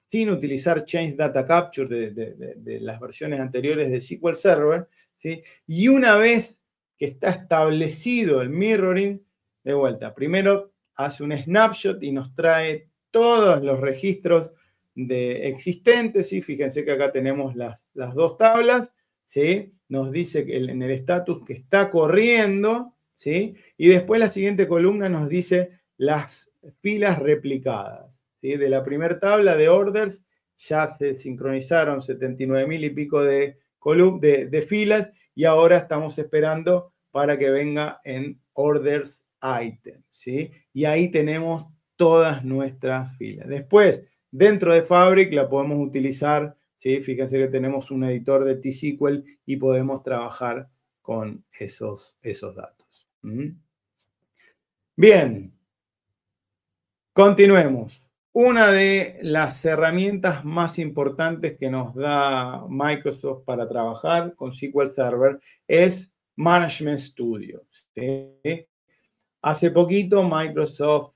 sin utilizar Change Data Capture de las versiones anteriores de SQL Server, ¿sí? Y una vez que está establecido el mirroring, de vuelta, primero hace un snapshot y nos trae todos los registros existentes, ¿sí? Fíjense que acá tenemos las 2 tablas, ¿sí? Nos dice que en el estatus que está corriendo, ¿sí? Y después la siguiente columna nos dice las filas replicadas, ¿sí? De la primera tabla de orders ya se sincronizaron 79.000 y pico de filas y ahora estamos esperando para que venga en orders item, ¿sí? Y ahí tenemos todas nuestras filas. Después, dentro de Fabric la podemos utilizar, ¿sí? Fíjense que tenemos un editor de T-SQL y podemos trabajar con esos datos. Bien, continuemos. Una de las herramientas más importantes que nos da Microsoft para trabajar con SQL Server es Management Studio, ¿sí? Hace poquito Microsoft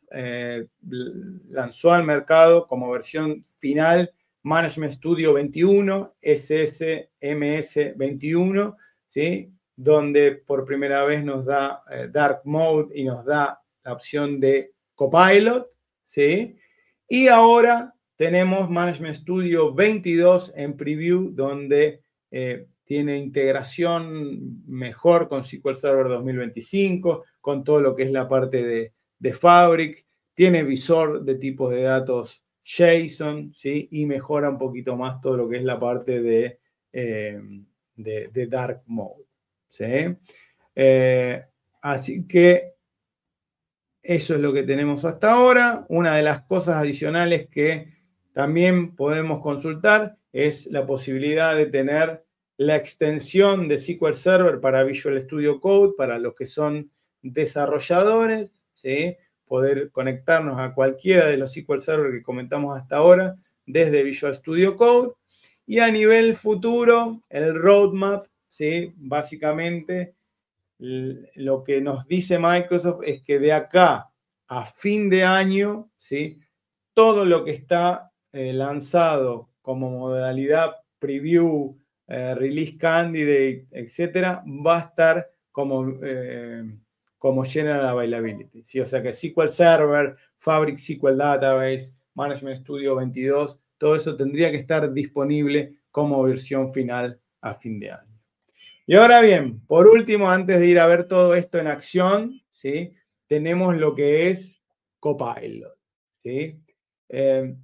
lanzó al mercado como versión final Management Studio 21, SSMS 21, ¿sí? Donde por primera vez nos da Dark Mode y nos da la opción de Copilot, ¿sí? Y ahora tenemos Management Studio 22 en preview, donde tiene integración mejor con SQL Server 2025, con todo lo que es la parte de Fabric, tiene visor de tipos de datos JSON, ¿sí? Y mejora un poquito más todo lo que es la parte de Dark Mode, ¿sí? Así que eso es lo que tenemos hasta ahora. Una de las cosas adicionales que también podemos consultar es la posibilidad de tener la extensión de SQL Server para Visual Studio Code, para los que son desarrolladores, ¿sí? Poder conectarnos a cualquiera de los SQL Server que comentamos hasta ahora desde Visual Studio Code. Y a nivel futuro, el roadmap, ¿sí? Básicamente, lo que nos dice Microsoft es que de acá a fin de año, ¿sí? Todo lo que está lanzado como modalidad preview, release candidate, etcétera, va a estar como general availability, ¿sí? O sea que SQL Server, Fabric SQL Database, Management Studio 22, todo eso tendría que estar disponible como versión final a fin de año. Y ahora bien, por último, antes de ir a ver todo esto en acción, ¿sí? Tenemos lo que es Copilot, ¿sí? ¿Qué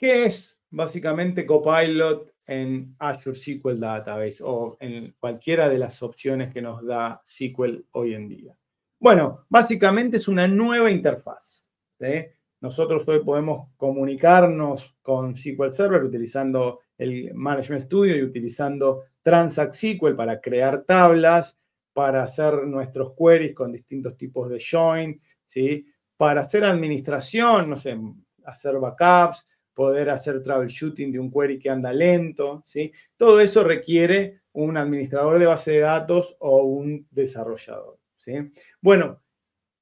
es básicamente Copilot en Azure SQL Database o en cualquiera de las opciones que nos da SQL hoy en día? Bueno, básicamente es una nueva interfaz, ¿sí? Nosotros hoy podemos comunicarnos con SQL Server utilizando el Management Studio y utilizando Transact SQL para crear tablas, para hacer nuestros queries con distintos tipos de join, ¿sí? Para hacer administración, no sé, hacer backups, poder hacer troubleshooting de un query que anda lento, ¿sí? Todo eso requiere un administrador de base de datos o un desarrollador, ¿sí? Bueno,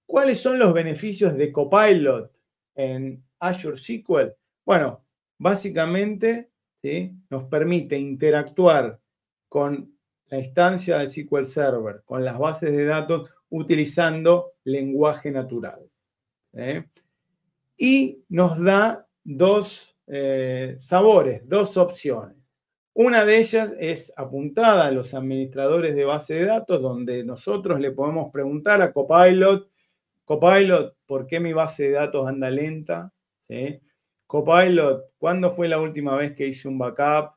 ¿cuáles son los beneficios de Copilot en Azure SQL? Bueno, básicamente, ¿sí? Nos permite interactuar con la instancia del SQL Server, con las bases de datos, utilizando lenguaje natural, ¿sí? Y nos da dos sabores, dos opciones. Una de ellas es apuntada a los administradores de base de datos, donde nosotros le podemos preguntar a Copilot, ¿por qué mi base de datos anda lenta? ¿Sí? Copilot, ¿cuándo fue la última vez que hice un backup?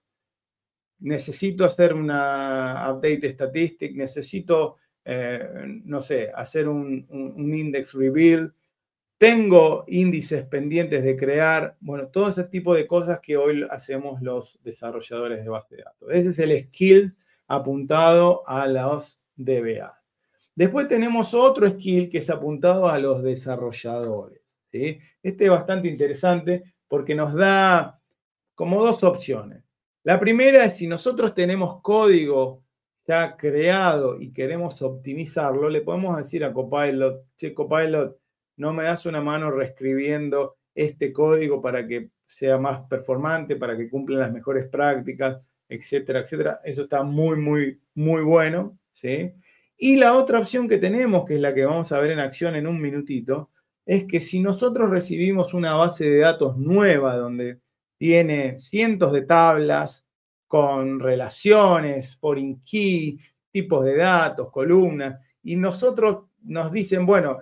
Necesito hacer una update statistic, necesito, no sé, hacer un index rebuild. Tengo índices pendientes de crear, bueno, todo ese tipo de cosas que hoy hacemos los desarrolladores de base de datos. Ese es el skill apuntado a los DBA. Después tenemos otro skill que es apuntado a los desarrolladores, ¿sí? Este es bastante interesante porque nos da como dos opciones. La primera es si nosotros tenemos código ya creado y queremos optimizarlo, le podemos decir a Copilot, che, Copilot, ¿no me das una mano reescribiendo este código para que sea más performante, para que cumpla las mejores prácticas, etcétera, etcétera? Eso está muy, muy, muy bueno, ¿sí? Y la otra opción que tenemos, que es la que vamos a ver en acción en un minutito, es que si nosotros recibimos una base de datos nueva donde tiene cientos de tablas con relaciones, foreign key, tipos de datos, columnas, y nosotros nos dicen, bueno,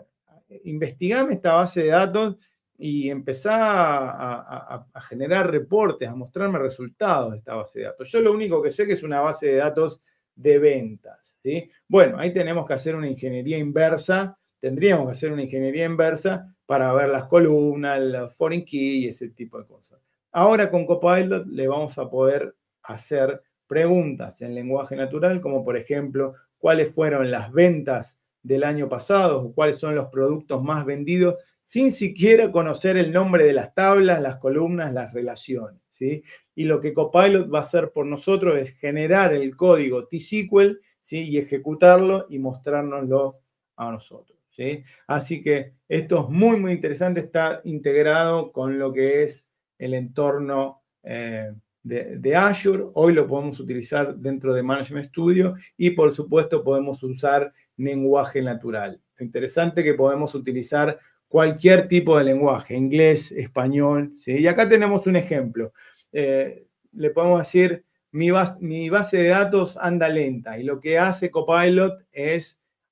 investigame esta base de datos y empezá a generar reportes, a mostrarme resultados de esta base de datos. Yo lo único que sé que es una base de datos de ventas, ¿sí? Bueno, ahí tenemos que hacer una ingeniería inversa, tendríamos que hacer una ingeniería inversa para ver las columnas, el foreign key y ese tipo de cosas. Ahora con Copilot le vamos a poder hacer preguntas en lenguaje natural, como por ejemplo, ¿cuáles fueron las ventas del año pasado o cuáles son los productos más vendidos, sin siquiera conocer el nombre de las tablas, las columnas, las relaciones, ¿sí? Y lo que Copilot va a hacer por nosotros es generar el código T-SQL, ¿sí? Y ejecutarlo y mostrárnoslo a nosotros, ¿sí? Así que esto es muy, muy interesante, está integrado con lo que es el entorno de Azure. Hoy lo podemos utilizar dentro de Management Studio y por supuesto podemos usar lenguaje natural. Interesante que podemos utilizar cualquier tipo de lenguaje, inglés, español, ¿sí? Y acá tenemos un ejemplo. Le podemos decir, mi base de datos anda lenta y lo que hace Copilot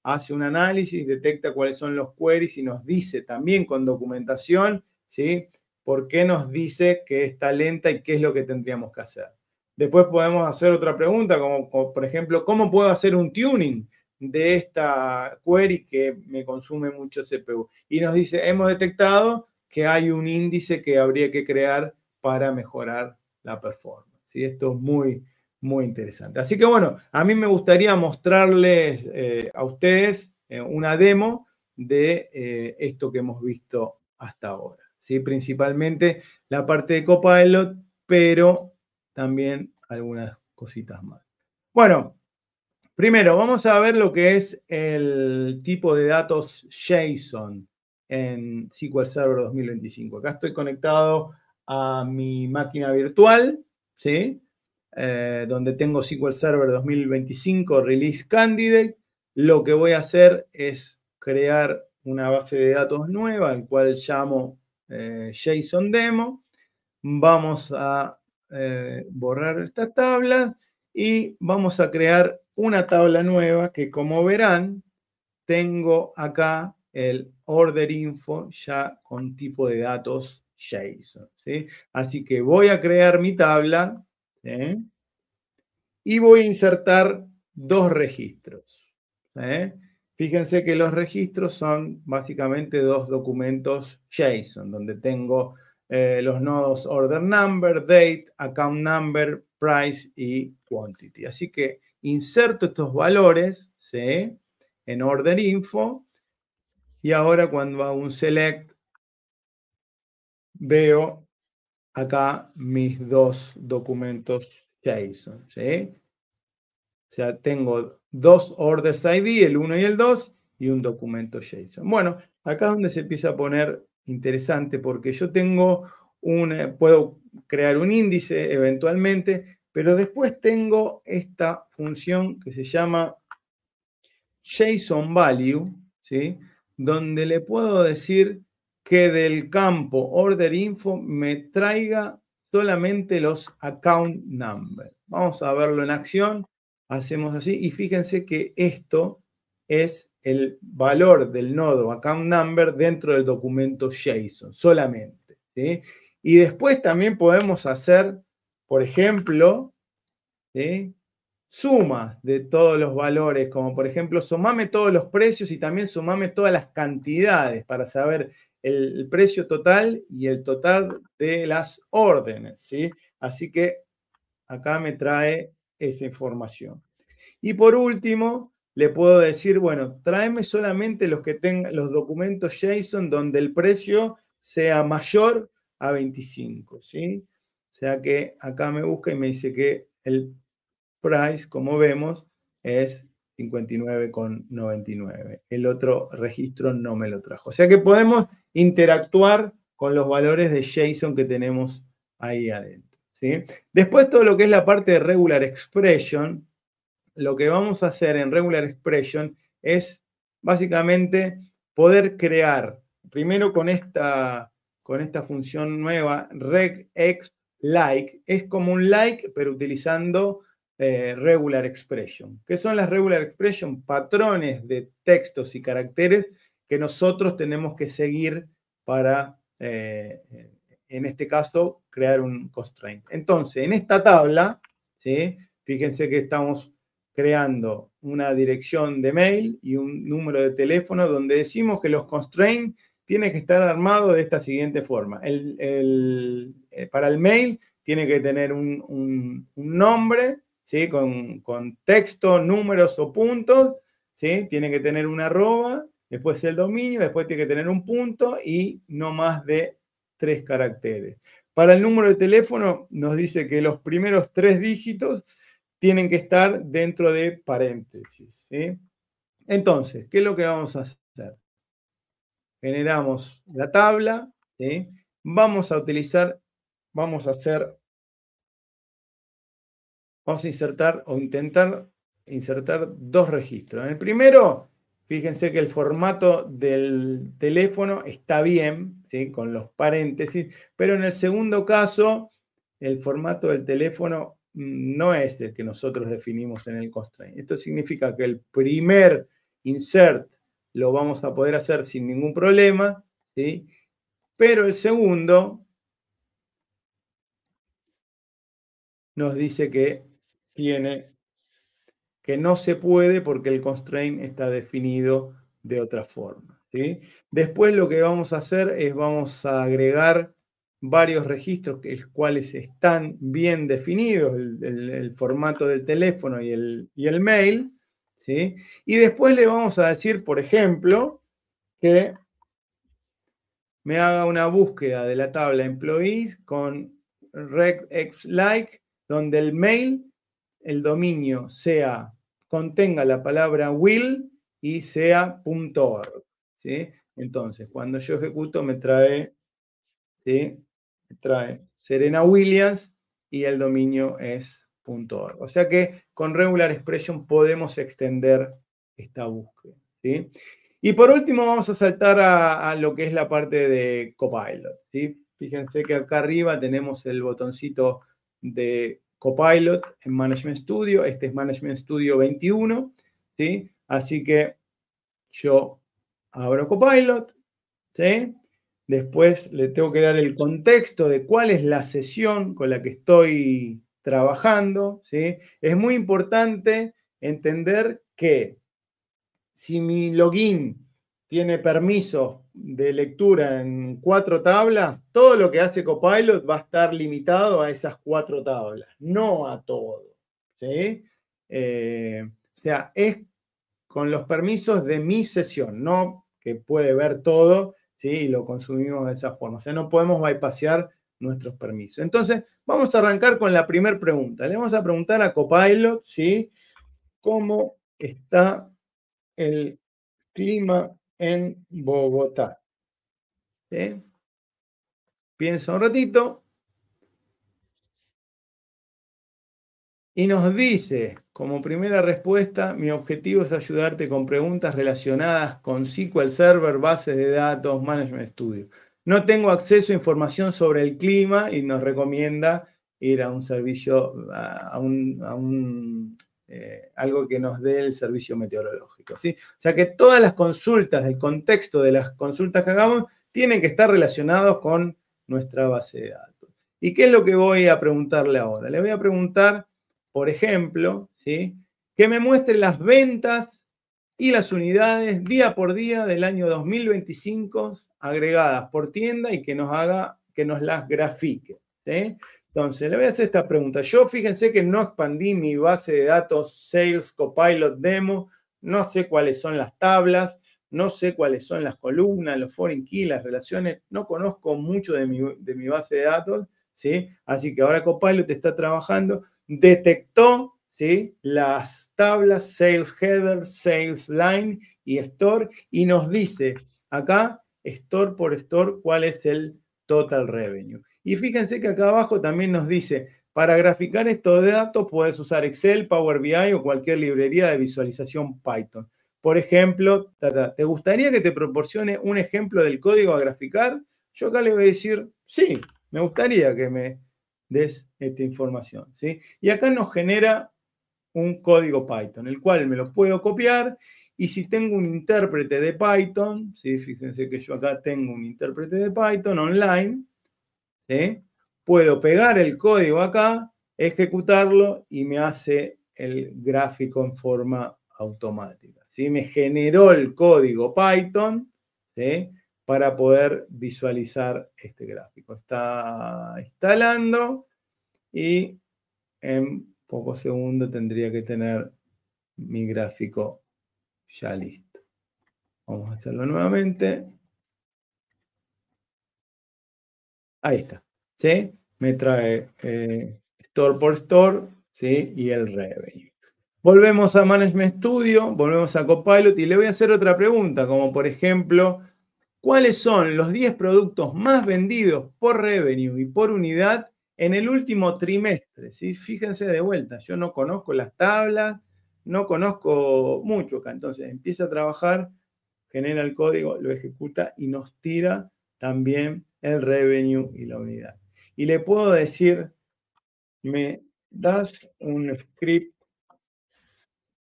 hace un análisis, detecta cuáles son los queries y nos dice también con documentación, ¿sí? Por qué nos dice que está lenta y qué es lo que tendríamos que hacer. Después podemos hacer otra pregunta, como por ejemplo, ¿cómo puedo hacer un tuning de esta query que me consume mucho CPU? Y nos dice, hemos detectado que hay un índice que habría que crear para mejorar la performance. ¿Sí? Esto es muy, muy interesante. Así que bueno, a mí me gustaría mostrarles a ustedes una demo de esto que hemos visto hasta ahora. ¿Sí? Principalmente la parte de Copilot, pero también algunas cositas más. Bueno, primero vamos a ver lo que es el tipo de datos JSON en SQL Server 2025. Acá estoy conectado a mi máquina virtual, ¿sí? Donde tengo SQL Server 2025 Release Candidate. Lo que voy a hacer es crear una base de datos nueva, al cual llamo JSON Demo. Vamos a borrar estas tablas y vamos a crear una tabla nueva que, como verán, tengo acá el order info ya con tipo de datos JSON, ¿sí? Así que voy a crear mi tabla, ¿sí? Y voy a insertar dos registros, ¿sí? Fíjense que los registros son básicamente dos documentos JSON, donde tengo los nodos order number, date, account number, price y quantity. Así que inserto estos valores, ¿sí? En order info, y ahora cuando hago un select veo acá mis dos documentos JSON, ¿sí? O sea, tengo dos orders ID, el 1 y el 2, y un documento JSON. Bueno, acá es donde se empieza a poner interesante, porque yo puedo crear un índice eventualmente, pero después tengo esta función que se llama JSON Value, ¿sí? Donde le puedo decir que del campo Order Info me traiga solamente los account number. Vamos a verlo en acción. Hacemos así y fíjense que esto es el valor del nodo account number dentro del documento JSON, solamente, ¿sí? Y después también podemos hacer, por ejemplo, ¿sí? Sumas de todos los valores, como por ejemplo, sumame todos los precios y también sumame todas las cantidades para saber el precio total y el total de las órdenes, ¿sí? Así que acá me trae esa información. Y por último, le puedo decir, bueno, tráeme solamente los que tengan los documentos JSON donde el precio sea mayor a 25, ¿sí? O sea que acá me busca y me dice que el price, como vemos, es 59,99. El otro registro no me lo trajo. O sea que podemos interactuar con los valores de JSON que tenemos ahí adentro, ¿sí? Después todo lo que es la parte de regular expression, lo que vamos a hacer en regular expression es básicamente poder crear, primero con esta función nueva, regexp like, es como un like, pero utilizando regular expression. ¿Qué son las regular expression? Patrones de textos y caracteres que nosotros tenemos que seguir para, en este caso, crear un constraint. Entonces, en esta tabla, ¿sí? Fíjense que estamos creando una dirección de mail y un número de teléfono donde decimos que los constraints tienen que estar armados de esta siguiente forma. Para el mail tiene que tener un nombre, ¿sí? Con texto, números o puntos, ¿sí? Tiene que tener una arroba, después el dominio, después tiene que tener un punto y no más de 3 caracteres. Para el número de teléfono nos dice que los primeros 3 dígitos tienen que estar dentro de paréntesis, ¿sí? Entonces, ¿qué es lo que vamos a hacer? Generamos la tabla, ¿sí? Vamos a insertar o intentar insertar 2 registros. En el primero, fíjense que el formato del teléfono está bien, ¿sí? Con los paréntesis, pero en el segundo caso, el formato del teléfono no es el que nosotros definimos en el constraint. Esto significa que el primer insert lo vamos a poder hacer sin ningún problema, ¿sí? Pero el segundo nos dice que no se puede porque el constraint está definido de otra forma, ¿sí? Después lo que vamos a hacer es vamos a agregar varios registros cuales están bien definidos, el formato del teléfono y el mail, ¿sí? Y después le vamos a decir, por ejemplo, que me haga una búsqueda de la tabla employees con regexlike, donde el mail, el dominio contenga la palabra will y sea .org, ¿sí? Entonces, cuando yo ejecuto me trae, ¿sí? Me trae Serena Williams y el dominio es .org. O sea que con Regular Expression podemos extender esta búsqueda, ¿sí? Y por último vamos a saltar a lo que es la parte de Copilot, ¿sí? Fíjense que acá arriba tenemos el botoncito de Copilot en Management Studio. Este es Management Studio 21, ¿sí? Así que yo abro Copilot, ¿sí? Después le tengo que dar el contexto de cuál es la sesión con la que estoy trabajando, ¿sí? Es muy importante entender que si mi login tiene permisos de lectura en 4 tablas, todo lo que hace Copilot va a estar limitado a esas 4 tablas, no a todo, ¿sí? O sea, es con los permisos de mi sesión, no que puede ver todo, ¿sí? Y lo consumimos de esa forma. O sea, no podemos bypassear nuestros permisos. Entonces, vamos a arrancar con la primera pregunta. Le vamos a preguntar a Copilot, ¿sí? ¿Cómo está el clima en Bogotá? ¿Sí? Piensa un ratito. Y nos dice, como primera respuesta, mi objetivo es ayudarte con preguntas relacionadas con SQL Server, bases de datos, Management Studio. No tengo acceso a información sobre el clima y nos recomienda ir a un servicio, algo que nos dé el servicio meteorológico, ¿sí? O sea que todas las consultas, el contexto de las consultas que hagamos, tienen que estar relacionados con nuestra base de datos. ¿Y qué es lo que voy a preguntarle ahora? Le voy a preguntar, por ejemplo, ¿sí? Que me muestre las ventas y las unidades día por día del año 2025 agregadas por tienda y que nos las grafique, ¿sí? Entonces, le voy a hacer esta pregunta. Yo fíjense que no expandí mi base de datos Sales Copilot Demo, no sé cuáles son las tablas, no sé cuáles son las columnas, los foreign key, las relaciones, no conozco mucho de mi base de datos, ¿sí? Así que ahora Copilot está trabajando, detectó, ¿sí? Las tablas Sales Header, Sales Line y Store y nos dice acá, store por store, cuál es el total revenue. Y fíjense que acá abajo también nos dice, para graficar estos datos puedes usar Excel, Power BI o cualquier librería de visualización Python. Por ejemplo, ¿te gustaría que te proporcione un ejemplo del código a graficar? Yo acá le voy a decir, sí, me gustaría que me des esta información, ¿sí? Y acá nos genera un código Python, el cual me lo puedo copiar y si tengo un intérprete de Python, ¿sí? Fíjense que yo acá tengo un intérprete de Python online, ¿sí? Puedo pegar el código acá, ejecutarlo y me hace el gráfico en forma automática, ¿sí? Me generó el código Python, ¿sí? Para poder visualizar este gráfico. Está instalando y en pocos segundos tendría que tener mi gráfico ya listo. Vamos a hacerlo nuevamente. Ahí está, ¿sí? Me trae store por store, ¿sí? Y el revenue. Volvemos a Management Studio, volvemos a Copilot y le voy a hacer otra pregunta, como por ejemplo, ¿cuáles son los 10 productos más vendidos por revenue y por unidad en el último trimestre? ¿Sí? Fíjense de vuelta, yo no conozco las tablas, no conozco mucho acá. Entonces empieza a trabajar, genera el código, lo ejecuta y nos tira también el revenue y la unidad. Y le puedo decir, me das un script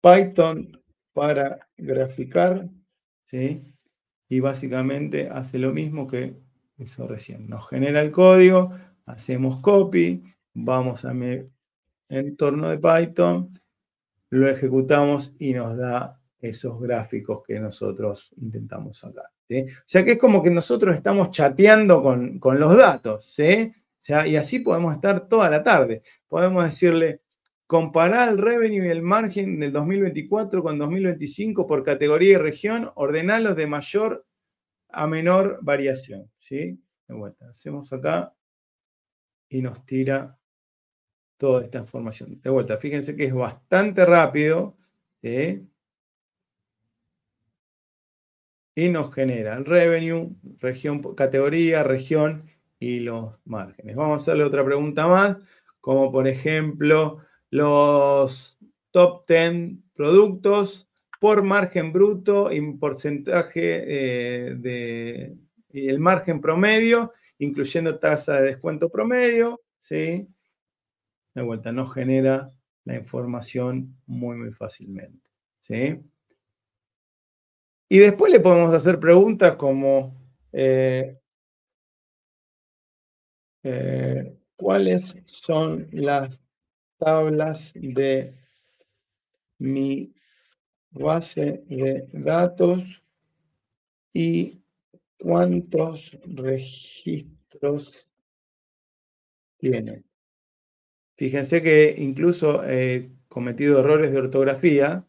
Python para graficar, ¿sí? Y básicamente hace lo mismo que hizo recién. Nos genera el código, hacemos copy, vamos a mi entorno de Python, lo ejecutamos y nos da esos gráficos que nosotros intentamos sacar, ¿sí? O sea que es como que nosotros estamos chateando con los datos, ¿sí? O sea, y así podemos estar toda la tarde. Podemos decirle, comparar el revenue y el margen del 2024 con 2025 por categoría y región, ordenarlos de mayor a menor variación, ¿sí? De vuelta, hacemos acá y nos tira toda esta información. De vuelta, fíjense que es bastante rápido, ¿sí? Y nos genera el revenue, región, categoría, región y los márgenes. Vamos a hacerle otra pregunta más, como por ejemplo los top 10 productos por margen bruto y porcentaje y el margen promedio, incluyendo tasa de descuento promedio, ¿sí? De vuelta, nos genera la información muy fácilmente, ¿sí? Y después le podemos hacer preguntas como ¿cuáles son las tablas de mi base de datos y cuántos registros tiene? Fíjense que incluso he cometido errores de ortografía.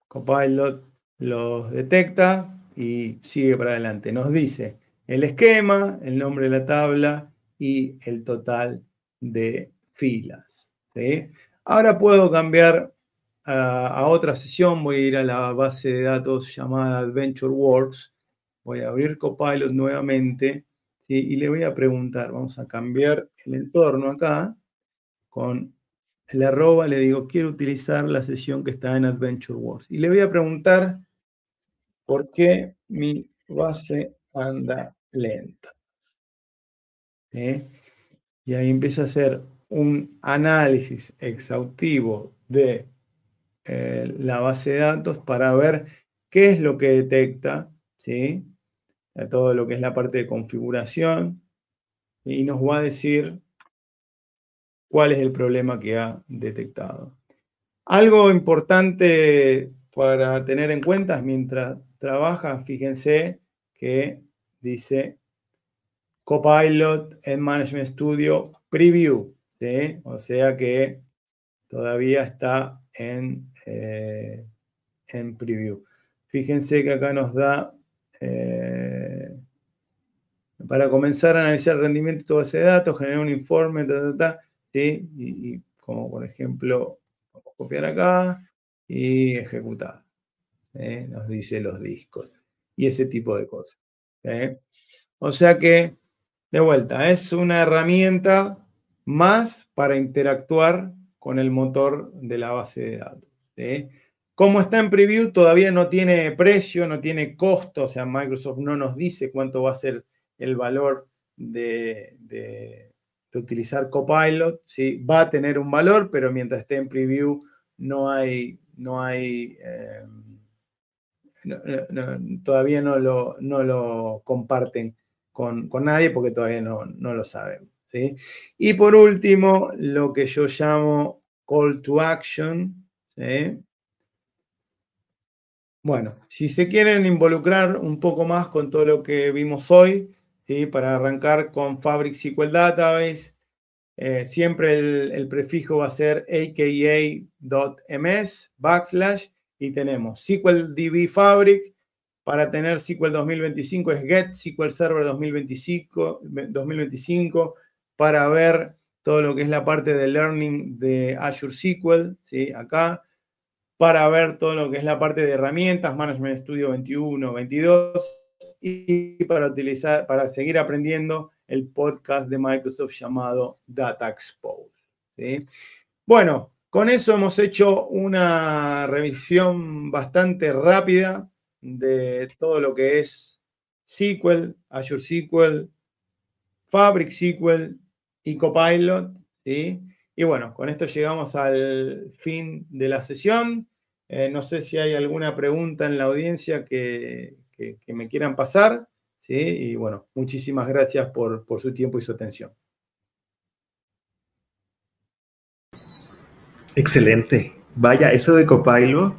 Copilot los detecta y sigue para adelante. Nos dice el esquema, el nombre de la tabla y el total de filas, ¿sí? Ahora puedo cambiar a otra sesión. Voy a ir a la base de datos llamada AdventureWorks. Voy a abrir Copilot nuevamente, ¿sí? Y le voy a preguntar. Vamos a cambiar el entorno acá con el arroba, le digo, quiero utilizar la sesión que está en AdventureWorks. Y le voy a preguntar por qué mi base anda lenta. Y ahí empieza a hacer un análisis exhaustivo de la base de datos para ver qué es lo que detecta, ¿sí? Todo lo que es la parte de configuración, y nos va a decir cuál es el problema que ha detectado. Algo importante para tener en cuenta mientras trabaja, fíjense que dice Copilot en Management Studio Preview, ¿sí? O sea que todavía está en Preview. Fíjense que acá nos da para comenzar a analizar el rendimiento de tu base de datos, generar un informe, ¿sí? Y como por ejemplo, vamos a copiar acá y ejecutar. Nos dice los discos y ese tipo de cosas. O sea que, de vuelta, es una herramienta más para interactuar con el motor de la base de datos. Como está en preview, todavía no tiene precio, no tiene costo, o sea, Microsoft no nos dice cuánto va a ser el valor de utilizar Copilot, ¿sí? Va a tener un valor, pero mientras esté en preview todavía no lo comparten con nadie porque todavía no lo saben, ¿sí? Y por último, lo que yo llamo call to action, ¿sí? Bueno, si se quieren involucrar un poco más con todo lo que vimos hoy, ¿sí? Para arrancar con Fabric SQL Database, siempre el prefijo va a ser aka.ms / y tenemos SQL DB Fabric. Para tener SQL 2025 es Get SQL Server 2025 para ver todo lo que es la parte de learning de Azure SQL, ¿sí? Acá. Para ver todo lo que es la parte de herramientas, Management Studio 21, 22, y para seguir aprendiendo el podcast de Microsoft llamado Data Expose, ¿sí? Bueno, con eso hemos hecho una revisión bastante rápida de todo lo que es SQL, Azure SQL, Fabric SQL y Copilot, ¿sí? Y bueno, con esto llegamos al fin de la sesión. No sé si hay alguna pregunta en la audiencia que me quieran pasar, ¿sí? Y bueno, muchísimas gracias por su tiempo y su atención. Excelente. Vaya, eso de Copilot,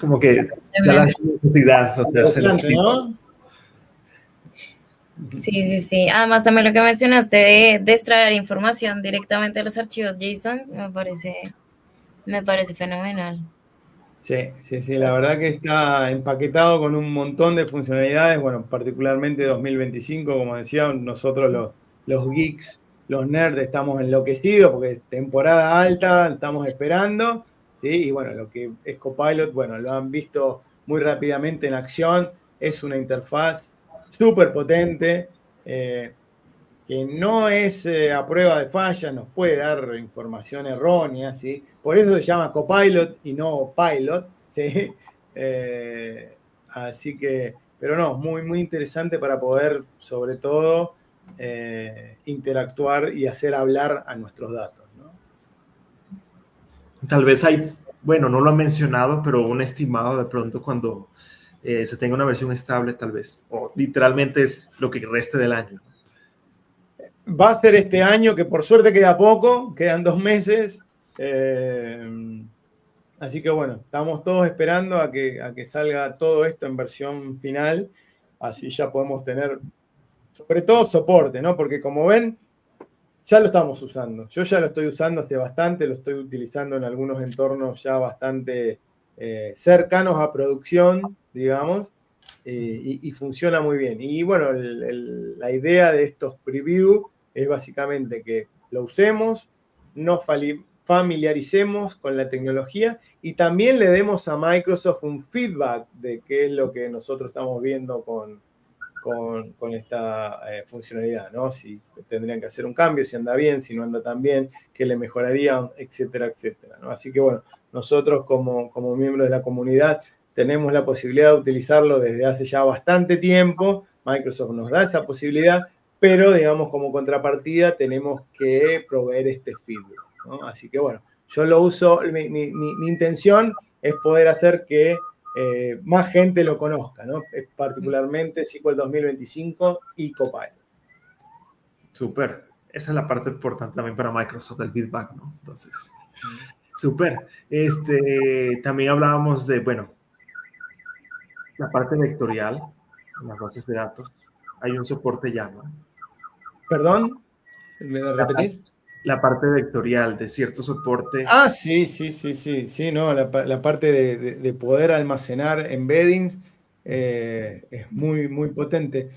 como que da la necesidad. O sea, Interesante, ¿no? Sí. Además, también lo que mencionaste de extraer información directamente de los archivos JSON me parece fenomenal. Sí, la verdad que está empaquetado con un montón de funcionalidades, bueno, particularmente 2025, como decía, nosotros los geeks, los nerds, estamos enloquecidos porque es temporada alta, estamos esperando, ¿sí? Y bueno, lo que es Copilot, bueno, lo han visto muy rápidamente en acción, es una interfaz súper potente, que no es a prueba de falla, nos puede dar información errónea, ¿sí? Por eso se llama Copilot y no Pilot, ¿sí? Así que, pero no, muy interesante para poder, sobre todo, interactuar y hacer hablar a nuestros datos, ¿no? Tal vez hay, bueno, no lo han mencionado, pero un estimado de pronto cuando se tenga una versión estable, tal vez, o literalmente es lo que reste del año. Va a ser este año, que por suerte queda poco, quedan 2 meses. Así que bueno, estamos todos esperando a que salga todo esto en versión final. Así ya podemos tener, sobre todo, soporte, ¿no? Porque como ven, ya lo estamos usando. Yo ya lo estoy usando hace bastante, lo estoy utilizando en algunos entornos ya bastante cercanos a producción, digamos, y funciona muy bien. Y bueno, la idea de estos preview es básicamente que lo usemos, nos familiaricemos con la tecnología y también le demos a Microsoft un feedback de qué es lo que nosotros estamos viendo con esta funcionalidad, ¿no? Si tendrían que hacer un cambio, si anda bien, si no anda tan bien, qué le mejoraría, etcétera, etcétera, ¿no? Así que bueno, nosotros como miembros de la comunidad tenemos la posibilidad de utilizarlo desde hace ya bastante tiempo. Microsoft nos da esa posibilidad, pero digamos como contrapartida tenemos que proveer este feedback, ¿no? Así que bueno, yo lo uso, mi intención es poder hacer que más gente lo conozca, ¿no? Particularmente SQL 2025 y Copilot. Súper. Esa es la parte importante también para Microsoft, el feedback, ¿no? Entonces, súper. También hablábamos de, bueno, la parte vectorial en las bases de datos. Hay un soporte ya, ¿no? ¿Perdón? ¿Me lo repetís? La parte vectorial de cierto soporte. Ah, sí, no, la parte de poder almacenar embeddings es muy potente.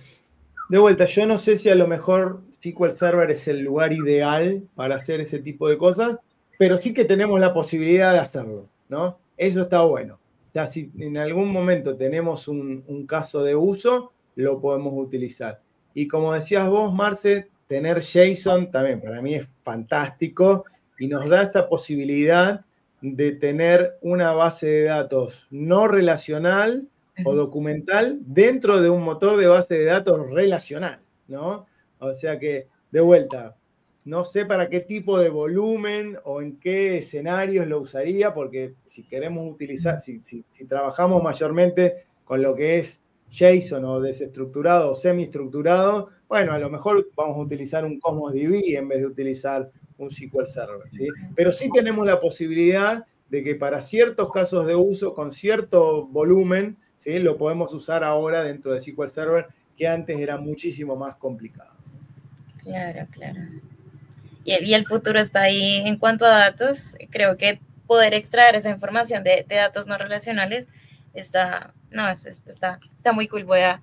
De vuelta, yo no sé si a lo mejor SQL Server es el lugar ideal para hacer ese tipo de cosas, pero sí que tenemos la posibilidad de hacerlo, ¿no? Eso está bueno. O sea, si en algún momento tenemos un caso de uso, lo podemos utilizar. Y como decías vos, Marce, tener JSON también para mí es fantástico y nos da esta posibilidad de tener una base de datos no relacional o documental dentro de un motor de base de datos relacional, ¿no? O sea que, de vuelta, no sé para qué tipo de volumen o en qué escenarios lo usaría, porque si queremos utilizar, si trabajamos mayormente con lo que es JSON o desestructurado o semiestructurado, bueno, a lo mejor vamos a utilizar un Cosmos DB en vez de utilizar un SQL Server, ¿sí? Pero sí tenemos la posibilidad de que para ciertos casos de uso, con cierto volumen, ¿sí? Lo podemos usar ahora dentro de SQL Server, que antes era muchísimo más complicado. Claro. Y el futuro está ahí en cuanto a datos. Creo que poder extraer esa información de datos no relacionales está muy cool. Voy a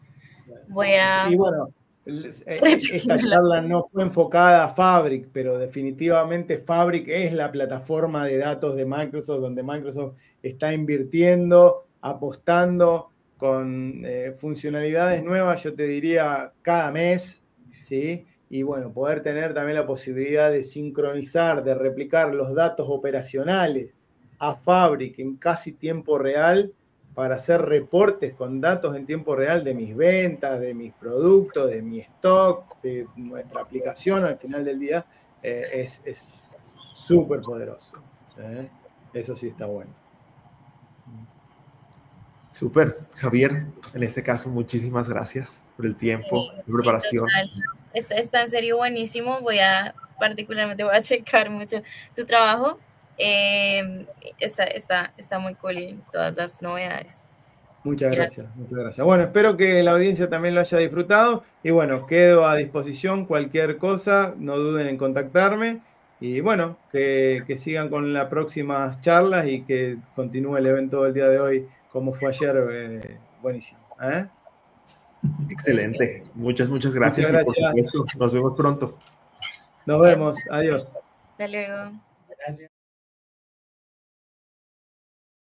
y bueno, esta charla no fue enfocada a Fabric, pero definitivamente Fabric es la plataforma de datos de Microsoft, donde Microsoft está invirtiendo, apostando con funcionalidades nuevas, yo te diría, cada mes, ¿sí? Y bueno, poder tener también la posibilidad de sincronizar, de replicar los datos operacionales a Fabric en casi tiempo real, para hacer reportes con datos en tiempo real de mis ventas, de mis productos, de mi stock, de nuestra aplicación al final del día, es súper poderoso. Eso sí está bueno. Súper, Javier, en este caso muchísimas gracias por el tiempo, la preparación. Sí, está en serio buenísimo, particularmente voy a checar mucho tu trabajo, está muy cool todas las novedades. Muchas gracias. Bueno, espero que la audiencia también lo haya disfrutado y bueno, quedo a disposición cualquier cosa, no duden en contactarme y bueno, que sigan con las próximas charlas y que continúe el evento del día de hoy como fue ayer, buenísimo. Excelente, muchas gracias. Muchas gracias. Y por supuesto, nos vemos pronto. Nos vemos, adiós. Hasta luego. Gracias.